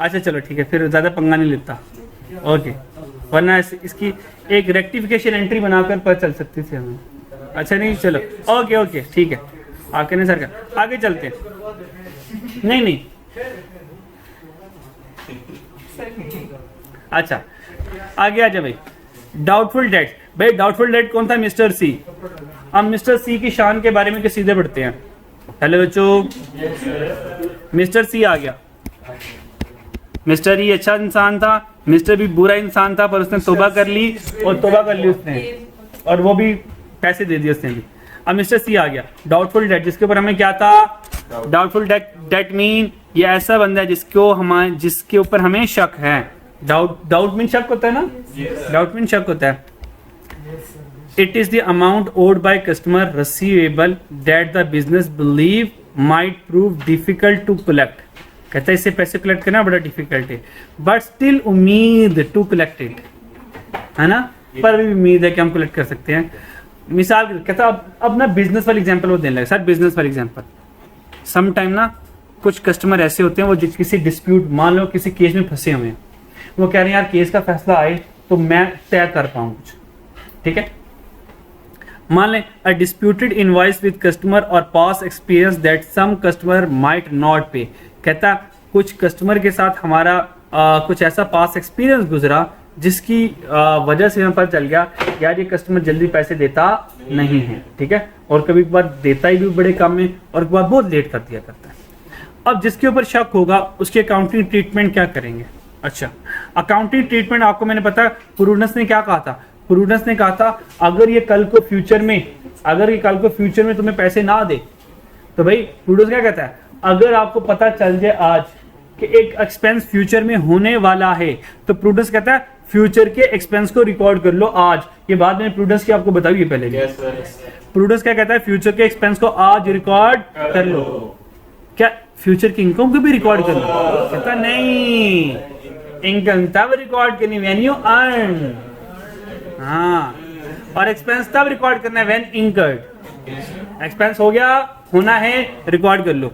अच्छा चलो ठीक है, फिर ज्यादा पंगा नहीं लेता। ओके, वरना इसकी एक रेक्टिफिकेशन एंट्री बनाकर पता चल सकती थी हमें। अच्छा नहीं चलो ओके ठीक है, आके नहीं सर का आगे चलते हैं। नहीं अच्छा आगे आ जा भाई। डाउटफुल डेट, भाई डाउटफुल डेट कौन था, मिस्टर सी। अब मिस्टर सी की शान के बारे में के सीधे पढ़ते हैं। हेलो बच्चों, मिस्टर सी आ गया। मिस्टर ई अच्छा इंसान था, मिस्टर बी बुरा इंसान था, पर उसने तौबा कर ली उसने, और वो भी पैसे दे दिए उसने भी। अब मिस्टर सी आ गया। डाउटफुल डेट जिसके ऊपर हमें क्या था, डाउटफुल डेट मीन ये ऐसा बंदा है जिसके ऊपर हमें शक है। डाउट मीन शक होता है ना, डाउट मीन शक होता है। It is the amount owed by customer receivable that the business believe might prove difficult to collect. कहता है इससे पैसे कलेक्ट करना बड़ा डिफिकल्ट है, बट स्टिल उम्मीद टू कलेक्ट इट, है ना, पर भी उम्मीद है कि हम कलेक्ट कर सकते हैं। मिसाल कहता अब ना बिजनेस वाली एग्जांपल वो देने लगे। सर बिजनेस वाली एग्जांपल, सम टाइम ना कुछ कस्टमर ऐसे होते हैं वो किसी डिस्प्यूट, मान लो किसी केस में फंसे हुए हैं, वो कह रहे हैं यार केस का फैसला आए तो मैं तय कर पाऊँ कुछ, ठीक है। मान लें a disputed invoice with customer और past experience that some customer might not pay. कहता कुछ कस्टमर के साथ हमारा कुछ ऐसा पास एक्सपीरियंस गुजरा जिसकी वजह से हमें पता चल गया यार ये कस्टमर जल्दी पैसे देता नहीं है, ठीक है, और कभी कभार देता ही भी बड़े काम में और कभी बहुत लेट कर दिया करता है। अब जिसके ऊपर शक होगा उसकी अकाउंटिंग ट्रीटमेंट क्या करेंगे। अच्छा, अकाउंटिंग ट्रीटमेंट आपको मैंने पता प्रूडेंस ने क्या कहा था, प्रूडेंस ने कहा था अगर ये कल को फ्यूचर में तुम्हें पैसे ना दे तो भाई प्रूडेंस क्या कहता है, अगर आपको पता चल जाए आज कि एक एक्सपेंस फ्यूचर में होने वाला है तो प्रूडेंस कहता है फ्यूचर के एक्सपेंस को रिकॉर्ड कर लो आज। ये बात मैंने प्रूडेंस की आपको बताई है पहले। प्रूडेंस क्या कहता है, फ्यूचर के एक्सपेंस को आज रिकॉर्ड कर लो। क्या फ्यूचर की इनकम को भी रिकॉर्ड कर लो? कहता नहीं, इनकम तब रिकॉर्ड करनी व्हेन यू अर्न, हाँ, और एक्सपेंस तब रिकॉर्ड करना है व्हेन इनकर्ड। एक्सपेंस हो गया, होना है, रिकॉर्ड कर लो,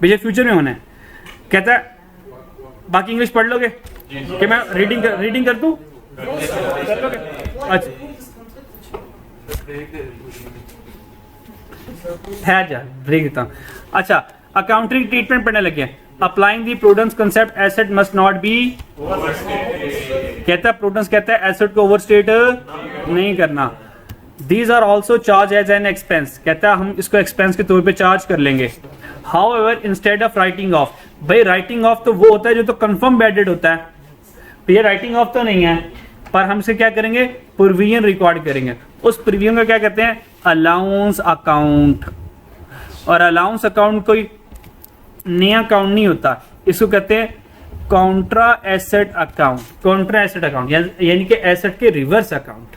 भैया फ्यूचर में होना है। कहता है बाकी इंग्लिश पढ़ लोगे कि मैं रीडिंग कर दूं? कर लोगे? अच्छा है जा ब्रेक देता हूं। अच्छा, अकाउंटिंग ट्रीटमेंट पढ़ने लगे। Applying the prudence concept asset must not be, कहता है प्रूडेंस कहता है एसेट को ओवरस्टेट नहीं करना। These are also charge as an expense, कहता है हम इसको एक्सपेंस के तौर पे चार्ज कर लेंगे। However instead of writing of, भाई राइटिंग ऑफ तो वो होता है जो तो कंफर्म बैडेड होता है, तो ये राइटिंग ऑफ तो नहीं है, पर हम इसे क्या करेंगे, प्रोविजन रिकॉर्ड करेंगे। उस प्रोविजन को क्या कहते हैं, अलाउंस अकाउंट। और अलाउंस अकाउंट कोई नया अकाउंट नहीं होता, इसको कहते हैं Contra asset account. Contra asset account यानी कि एसेट के रिवर्स अकाउंट।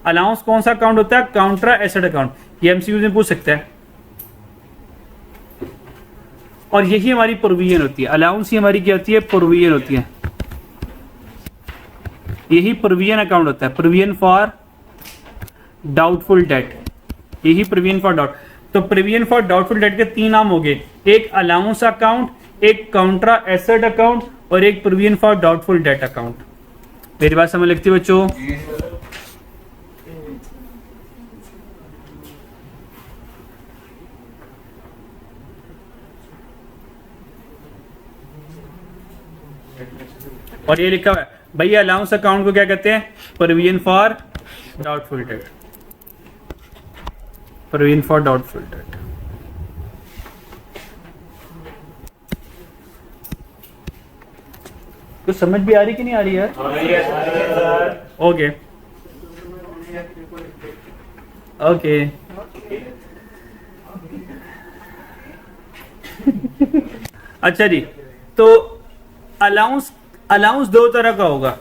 अलाउंस कौन सा अकाउंट होता है? काउंट्रा एसेट अकाउंट। ये एमसीक्यू में पूछ सकता है। और यही हमारी प्रोविजन होती है। अलाउंस ही हमारी क्या होती है? प्रोविजन होती है। यही प्रोविजन अकाउंट होता है, प्रोविजन फॉर डाउटफुल डेट। यही प्रोविजन फॉर डाउट। तो प्रोविजन फॉर डाउटफुल डेट के 3 नाम हो गए, एक अलाउंस अकाउंट, एक काउंट्रा एसेट अकाउंट और एक provision for doubtful date account. मेरी बात समझ लगती है बच्चों? और ये लिखा हुआ है भैया अलाउंस अकाउंट को क्या कहते हैं? Provision for doubtful date. Provision for doubtful date. कुछ समझ भी आ रही कि नहीं आ रही यार? Okay okay. अच्छा जी, तो अलाउंस दो तरह का होगा।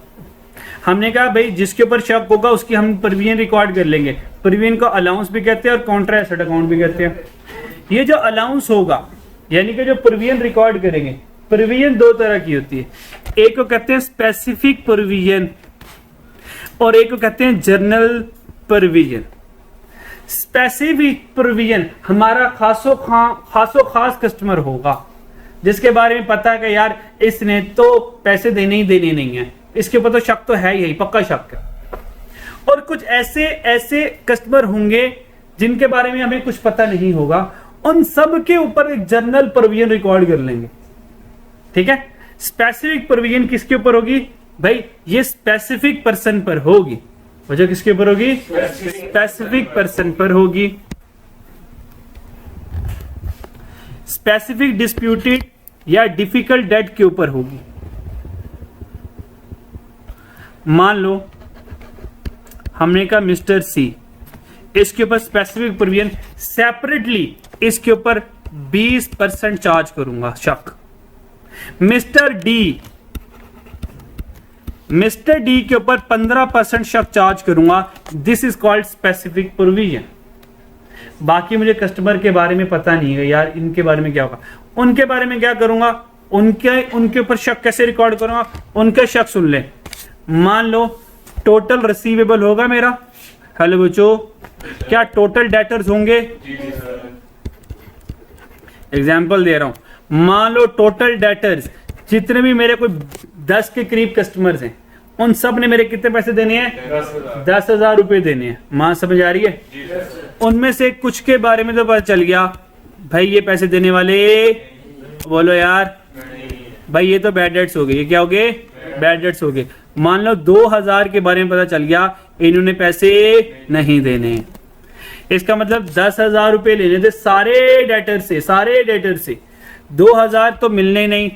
हमने कहा भाई जिसके ऊपर शक होगा उसकी हम प्रोविजन रिकॉर्ड कर लेंगे। प्रोविजन को अलाउंस भी कहते हैं और कॉन्ट्रा एसेट अकाउंट भी कहते हैं। ये जो अलाउंस होगा यानी कि जो प्रोविजन रिकॉर्ड करेंगे, प्रोविजन 2 तरह की होती है। एक को कहते हैं स्पेसिफिक प्रोविजन और एक को कहते हैं जनरल प्रोविजन। स्पेसिफिक प्रोविजन हमारा खासो खास कस्टमर होगा जिसके बारे में पता है कि यार इसने तो पैसे देने ही देने नहीं है, इसके ऊपर तो शक तो है ही, पक्का शक है। और कुछ ऐसे कस्टमर होंगे जिनके बारे में हमें कुछ पता नहीं होगा, उन सब के ऊपर एक जनरल प्रोविजन रिकॉर्ड कर लेंगे। ठीक है। स्पेसिफिक प्रोविजन किसके ऊपर होगी भाई? ये स्पेसिफिक पर्सन पर होगी। वजह किसके ऊपर होगी? स्पेसिफिक पर्सन पर होगी। स्पेसिफिक डिस्प्यूटेड या डिफिकल्ट डेट के ऊपर होगी। मान लो हमने कहा मिस्टर सी, इसके ऊपर स्पेसिफिक प्रोविजन सेपरेटली इसके ऊपर 20% चार्ज करूंगा शक। मिस्टर डी के ऊपर 15% शक चार्ज करूंगा। This is called specific provision. बाकी मुझे कस्टमर के बारे में पता नहीं है यार, इनके बारे में क्या होगा, उनके बारे में क्या करूंगा, उनके ऊपर शक कैसे रिकॉर्ड करूंगा? उनके शक सुन ले। मान लो टोटल रिसीवेबल होगा मेरा। हेलो बच्चों, क्या टोटल डेटर्स होंगे? एग्जाम्पल दे रहा हूं। मान लो टोटल डेटर्स जितने भी मेरे कोई 10 के करीब कस्टमर्स हैं, उन सब ने मेरे कितने पैसे देने हैं? 10,000 रुपए देने हैं। मां समझ आ रही है? उनमें से कुछ के बारे में तो पता चल गया भाई ये पैसे देने वाले, बोलो यार भाई ये तो बैड डेट्स हो गए। ये क्या हो गए? बैड डेट्स हो गए। मान लो 2,000 के बारे में पता चल गया इन्होंने पैसे नहीं देने। इसका मतलब 10,000 रुपए लेने थे सारे डेटर से। 2,000 तो मिलने नहीं,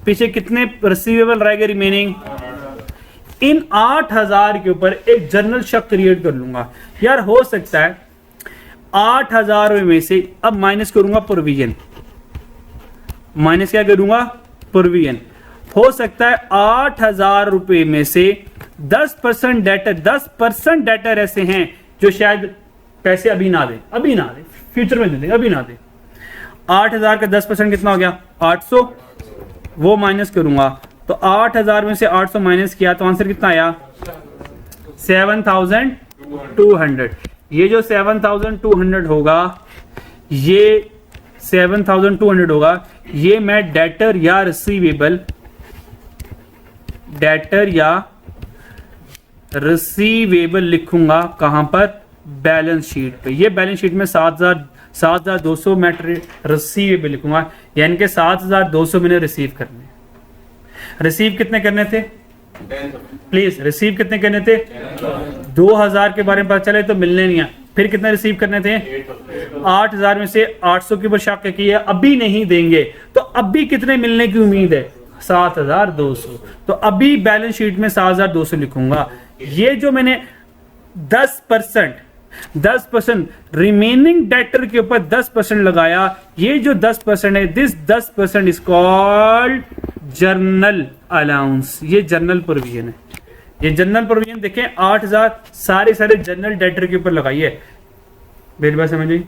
पीछे कितने रिसीवेबल रह गए रिमेनिंग? इन 8,000 के ऊपर एक जनरल शक क्रिएट कर लूंगा। यार हो सकता है 8,000 में से अब माइनस करूंगा प्रोविजन। माइनस क्या करूंगा? प्रोविजन। हो सकता है 8,000 रुपए में से 10% डेटर ऐसे हैं जो शायद पैसे अभी ना दे, फ्यूचर में दे दे, अभी ना दे। 8,000 का 10% कितना हो गया? 800। वो माइनस करूंगा तो 8,000 में से 800 माइनस किया तो आंसर कितना आया? 7,200। ये जो 7,200 होगा, ये 7,200 होगा, ये मैं डेटर या रिसीवेबल लिखूंगा। कहां पर? बैलेंस शीट पे। ये बैलेंस शीट में 7,200 मैं रिसीवेबल लिखूंगा, यानी कि 7,200 मैंने रिसीव करने। रिसीव कितने करने थे? प्लीज रिसीव कितने करने थे? 2,000 के बारे में पता चले तो मिलने नहीं है। फिर कितने रिसीव करने थे? 8,000 में से 800 की ऊपर शक की है, अभी नहीं देंगे, तो अभी कितने मिलने की उम्मीद है? 7,200। तो अभी बैलेंस शीट में 7,200 लिखूंगा। ये जो मैंने 10% 10% रिमेनिंग डेटर के ऊपर 10% लगाया। ये जो 10% है, this 10% is called journal allowance. ये जर्नल प्रोविजन है। ये जनरल प्रोविजन देखें 8000 सारे जनरल डेटर के ऊपर लगाइए। मेरी बात समझ आई?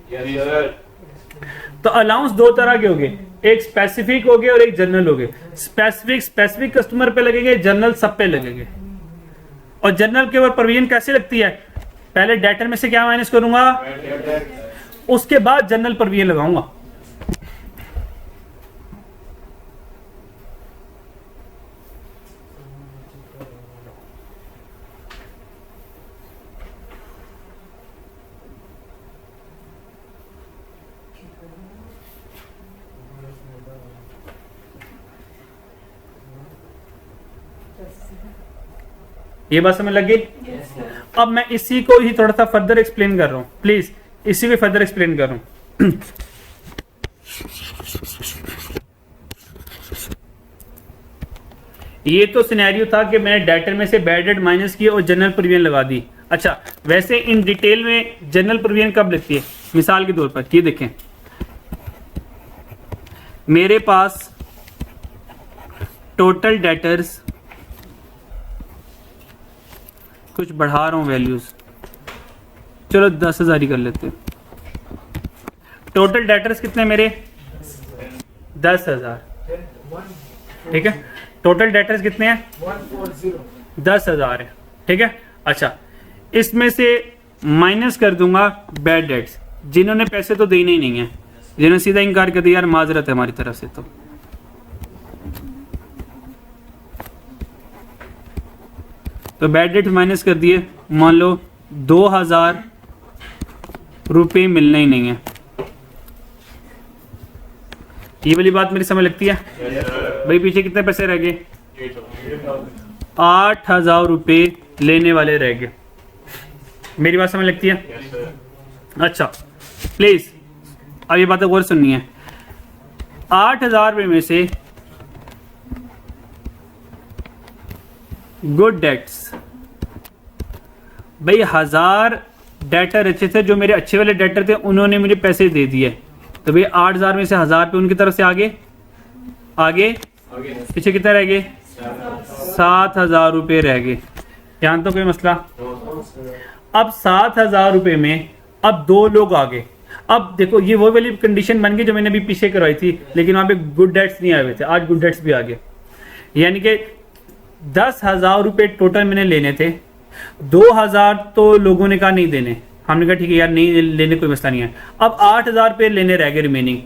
तो अलाउंस दो तरह के हो गए, एक स्पेसिफिक हो गए और एक जनरल हो गए। स्पेसिफिक कस्टमर पे लगेंगे, जनरल सब पे लगेंगे। और जनरल के ऊपर प्रोविजन कैसे लगती है? पहले डेटर में से क्या माइनस करूंगा, उसके बाद जनरल प्रोविजन लगाऊंगा। ये बात समझ लग गई? अब मैं इसी को ही थोड़ा सा फर्दर एक्सप्लेन कर रहा हूं, प्लीज इसी को फर्दर एक्सप्लेन कर रहा हूं। ये तो सिनेरियो था कि मैंने डेटर में से बैड डेट माइनस किया और जनरल प्रोविजन लगा दी। अच्छा, वैसे इन डिटेल में जनरल प्रोविजन कब लगती है? मिसाल के तौर पर ये देखें, मेरे पास टोटल डेटर्स, कुछ बढ़ा रहा हूं वैल्यूज, चलो 10,000 ही कर लेते हैं। टोटल डेटर्स कितने मेरे? 10,000। ठीक है, टोटल डेटर्स कितने हैं? 10,000 है। ठीक है, अच्छा इसमें से माइनस कर दूंगा बैड डेट्स, जिन्होंने पैसे तो देने ही नहीं है, जिन्होंने सीधा इनकार कर दिया यार माजरत है हमारी तरफ से। तो बैड डेट माइनस कर दिए, मान लो 2,000 रुपये मिलने ही नहीं है। ये वाली बात मेरी समझ लगती है? भाई पीछे कितने पैसे रह गए? 8,000 रुपये लेने वाले रह गए। मेरी बात समझ लगती है? अच्छा प्लीज अब ये बातें गौर सुननी है। 8,000 रुपये में से गुड डेट्स, भाई 1000 डेटर अच्छे थे, जो मेरे अच्छे वाले डेटर थे उन्होंने मुझे पैसे दे दिए, तो भाई 8,000 में से 1000 पे उनकी तरफ से आगे पीछे कितना रह गए? 7,000 रुपये रह गए। यहाँ तो कोई मसला? अब 7,000 रुपये में अब दो लोग आ गए। अब देखो ये वो वाली कंडीशन बन गई जो मैंने अभी पीछे करवाई थी, लेकिन वहां पे गुड डेट्स नहीं आए हुए थे, आज गुड डेट्स भी आ गए। यानी कि 10,000 रुपये टोटल मैंने लेने थे, 2,000 तो लोगों ने कहा नहीं देने, हमने कहा ठीक है यार नहीं लेने कोई मसला नहीं है। अब 8,000 रुपये लेने रह गए रिमेनिंग।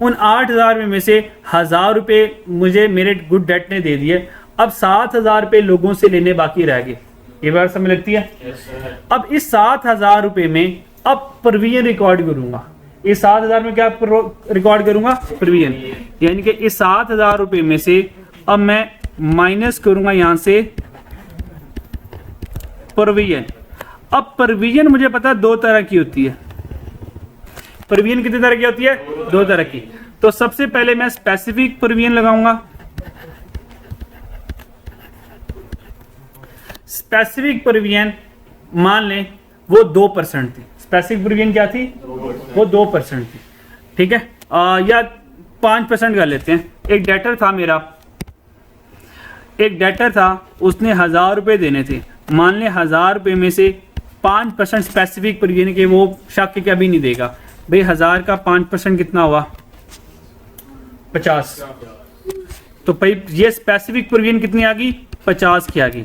उन 8,000 में से 1,000 रुपये मुझे मेरे गुड डेट ने दे दिए। अब 7,000 रुपये लोगों से लेने बाकी रह गए। ये बात समझ लगती है? अब इस 7,000 रुपये में अब प्रोविजन रिकॉर्ड करूंगा। इस 7,000 में क्या रिकॉर्ड करूंगा? प्रोविजन। यानी कि इस 7,000 रुपये में से अब मैं माइनस करूंगा यहां से प्रोविजन। अब प्रोविजन मुझे पता दो तरह की होती है। प्रोविजन कितनी तरह की होती है? दो तरह की। तो सबसे पहले मैं स्पेसिफिक प्रोविजन लगाऊंगा। स्पेसिफिक प्रोविजन मान लें वो 2% थी। स्पेसिफिक प्रोविजन क्या थी? वो 2% थी। ठीक है, या 5% कर लेते हैं। एक डेटर था मेरा, एक डेटर था, उसने 1,000 रुपये देने थे। मान लें 1,000 रुपये में से 5% स्पेसिफिक प्रोविजन के, वो शक के कभी नहीं देगा। भाई 1,000 का 5% कितना हुआ? 50। तो भाई ये स्पेसिफिक प्रोविजन कितनी आ गई? 50 की आ गई।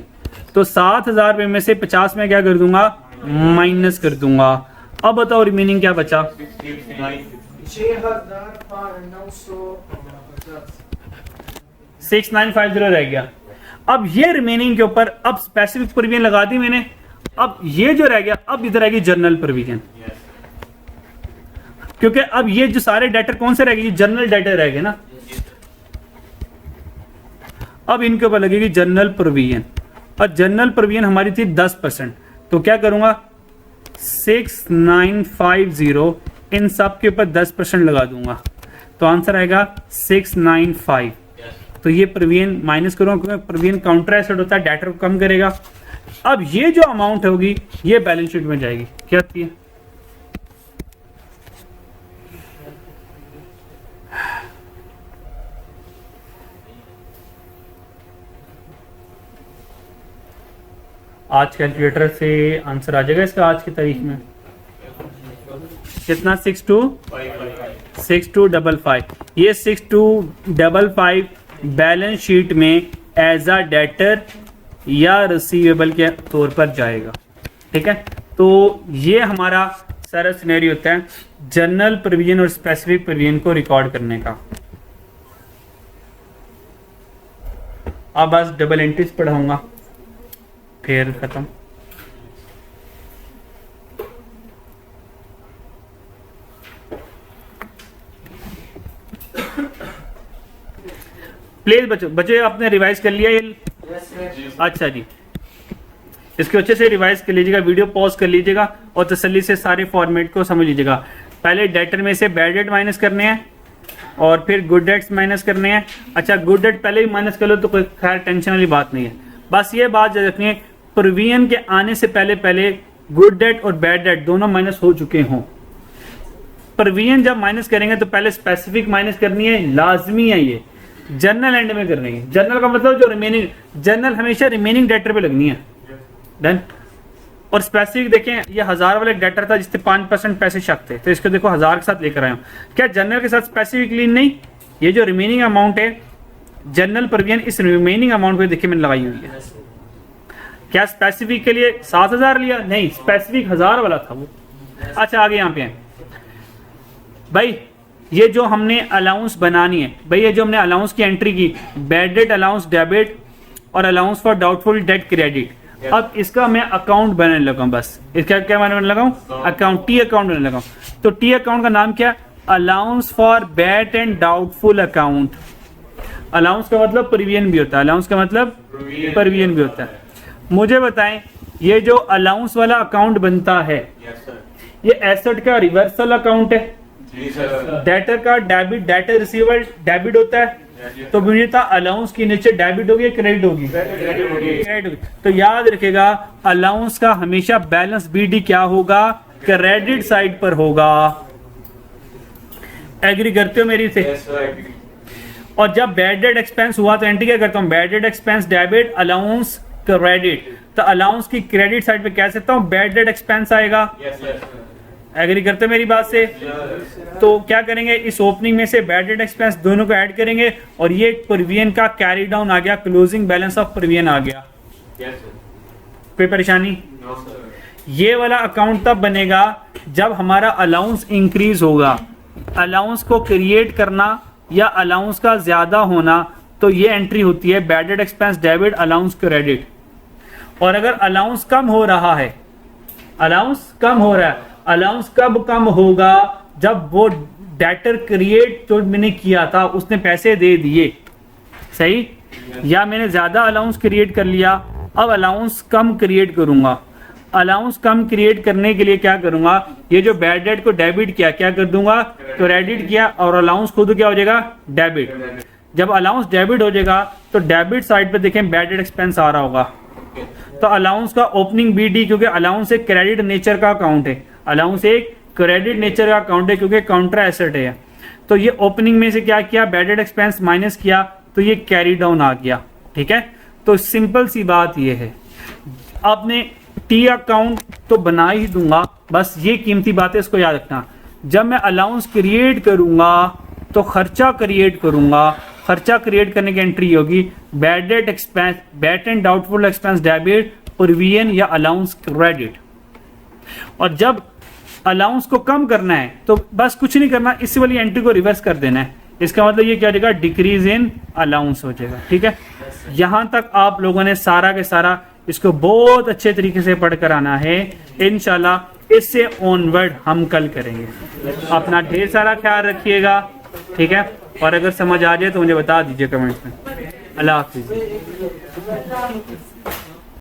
तो 7,000 रुपये में से 50 में क्या कर दूंगा? माइनस कर दूंगा। अब बताओ रिमेनिंग क्या बचा? 6,950 रह गया। अब ये रिमेनिंग के ऊपर अब स्पेसिफिक प्रोविजन लगा दी मैंने। अब ये जो रह गया, अब इधर आएगी जनरल प्रोविजन, क्योंकि अब ये जो सारे डेटर कौन से रह गए? जनरल डेटर रह गए ना। अब इनके ऊपर लगेगी जनरल प्रोविजन, और जनरल प्रोविजन हमारी थी 10%। तो क्या करूंगा? 6,950 इन सब के ऊपर 10% लगा दूंगा, तो आंसर आएगा 695। तो ये प्रोविजन माइनस करूंगा क्योंकि प्रोविजन काउंटर एसेट होता है, डेटर को कम करेगा। अब ये जो अमाउंट होगी ये बैलेंस शीट में जाएगी। क्या थी? आज कैलकुलेटर से आंसर आ जाएगा इसका आज की तारीख में कितना? 6255। ये 6255 बैलेंस शीट में एज अ डेटर या रिसीवेबल के तौर पर जाएगा। ठीक है, तो ये हमारा सारा सिनेरियो होता है जनरल प्रोविजन और स्पेसिफिक प्रोविजन को रिकॉर्ड करने का। अब बस डबल एंट्रीज पढ़ाऊंगा फिर खत्म। प्लीज बच्चे आपने रिवाइज कर लिया ये? अच्छा जी, इसके अच्छे से रिवाइज कर लीजिएगा, वीडियो पॉज कर लीजिएगा और तसल्ली से सारे फॉर्मेट को समझ लीजिएगा। पहले डेटर में से बैड डेट माइनस करने हैं और फिर गुड डेट्स माइनस करने हैं। अच्छा, गुड डेट पहले ही माइनस कर लो तो कोई खैर टेंशन वाली बात नहीं है। बस ये बात याद रखनी है प्रोविजन के आने से पहले गुड डेट और बैड डेट दोनों माइनस हो चुके हों। प्रोविजन जब माइनस करेंगे तो पहले स्पेसिफिक माइनस करनी है, लाजमी है। ये जनरल एंड में करनी है। जनरल का मतलब जो रिमेनिंग, जनरल हमेशा रिमेनिंग डेटर पे लगनी है। डन। और स्पेसिफिक देखें, ये 1000 वाला डेटर था जिससे 5% पैसे शक थे, तो इसको देखो 1000 के साथ लेकर आया हूं। क्या जनरल के साथ स्पेसिफिकली नहीं, ये जो रिमेनिंग अमाउंट है जनरल प्रोविजन इस रिमेनिंग अमाउंट पे देखिए मैंने लगाई हुई है। क्या स्पेसिफिक के लिए 7000 लिया? नहीं, स्पेसिफिक 1000 वाला था वो। अच्छा, आगे यहाँ पे है भाई, ये जो हमने अलाउंस बनानी है भाई, ये जो हमने अलाउंस की एंट्री की, बैड डेट अलाउंस डेबिट और allowance for doubtful date credit. अब इसका मैं अकाउंट बनाने लगा हूं। बस इसका क्या बनाने लगा हूं? अकाउंट, टी अकाउंट बनाने लगा हूं। तो टी अकाउंट का नाम क्या? Allowance for bad and doubtful account. Allowance का मतलब प्रोविजन भी होता है, अलाउंस का मतलब प्रोविजन भी होता है। मुझे बताएं, ये जो अलाउंस वाला अकाउंट बनता है ये एसेट का रिवर्सल अकाउंट है, डेटर का डेबिट, डेटर रिसीवेबल डेबिट होता है। तो मुझे था अलाउंस की नीचे डेबिट होगी क्रेडिट होगी? क्रेडिट होगी। तो याद रखेगा अलाउंस का हमेशा बैलेंस बीडी क्या होगा? क्रेडिट साइड पर होगा। एग्री करते हो मेरी से? और जब बैड डेट एक्सपेंस हुआ तो एंट्री क्या करता हूं? Bad debt expense debit, allowance credit. तो अलाउंस की क्रेडिट साइड पे कह सकता हूं बैड डेट एक्सपेंस आएगा। एग्री करते मेरी बात से? तो क्या करेंगे, इस ओपनिंग में से बैड डेट एक्सपेंस दोनों को ऐड करेंगे और ये प्रोविजन का कैरी डाउन आ गया, क्लोजिंग बैलेंस ऑफ प्रोविजन आ गया। कोई परेशानी? ये वाला अकाउंट तब बनेगा जब हमारा अलाउंस इंक्रीज होगा। अलाउंस को क्रिएट करना या अलाउंस का ज्यादा होना, तो ये एंट्री होती है bad debt expense debit, allowance credit. और अगर अलाउंस कम हो रहा है, अलाउंस कम हो रहा है, अलाउंस कब कम होगा? जब वो डेटर क्रिएट जो मैंने किया था उसने पैसे दे दिए, सही, या मैंने ज्यादा अलाउंस क्रिएट कर लिया, अब अलाउंस कम क्रिएट करूंगा। अलाउंस कम क्रिएट करने के लिए क्या करूंगा? ये जो बैड डेट को डेबिट किया क्या कर दूंगा? क्रेडिट किया और अलाउंस खुद क्या हो जाएगा? डेबिट। जब अलाउंस डेबिट हो जाएगा तो डेबिट साइड पे देखें बैड डेट एक्सपेंस आ रहा होगा। तो अलाउंस का ओपनिंग बीडी, क्योंकि अलाउंस एक क्रेडिट नेचर का अकाउंट है, अलाउंस एक क्रेडिट नेचर का अकाउंट है क्योंकि काउंटर एसेट है। तो ये ओपनिंग में से क्या किया? बैड डेट एक्सपेंस माइनस किया तो ये कैरी डाउन आ गया। ठीक है, तो सिंपल सी बात ये है। आपने टी अकाउंट तो बना ही दूंगा, बस ये कीमती बात है, इसको याद रखना। जब मैं अलाउंस क्रिएट करूंगा तो खर्चा क्रिएट करूंगा। खर्चा क्रिएट करने की एंट्री होगी bad debt expense, bad and doubtful expense debit, provision या अलाउंस क्रेडिट। और जब अलाउंस को कम करना है तो बस कुछ नहीं करना, इसी वाली एंट्री को रिवर्स कर देना है। इसका मतलब ये क्या हो जाएगा? डिक्रीज इन अलाउंस हो जाएगा। ठीक है, यहां तक आप लोगों ने सारा के सारा इसको बहुत अच्छे तरीके से पढ़ कर आना है। इंशाल्लाह इससे ऑनवर्ड हम कल करेंगे। अपना ढेर सारा ख्याल रखिएगा। ठीक है, और अगर समझ आ जाए तो मुझे बता दीजिए कमेंट्स में। अल्लाह हाफिज।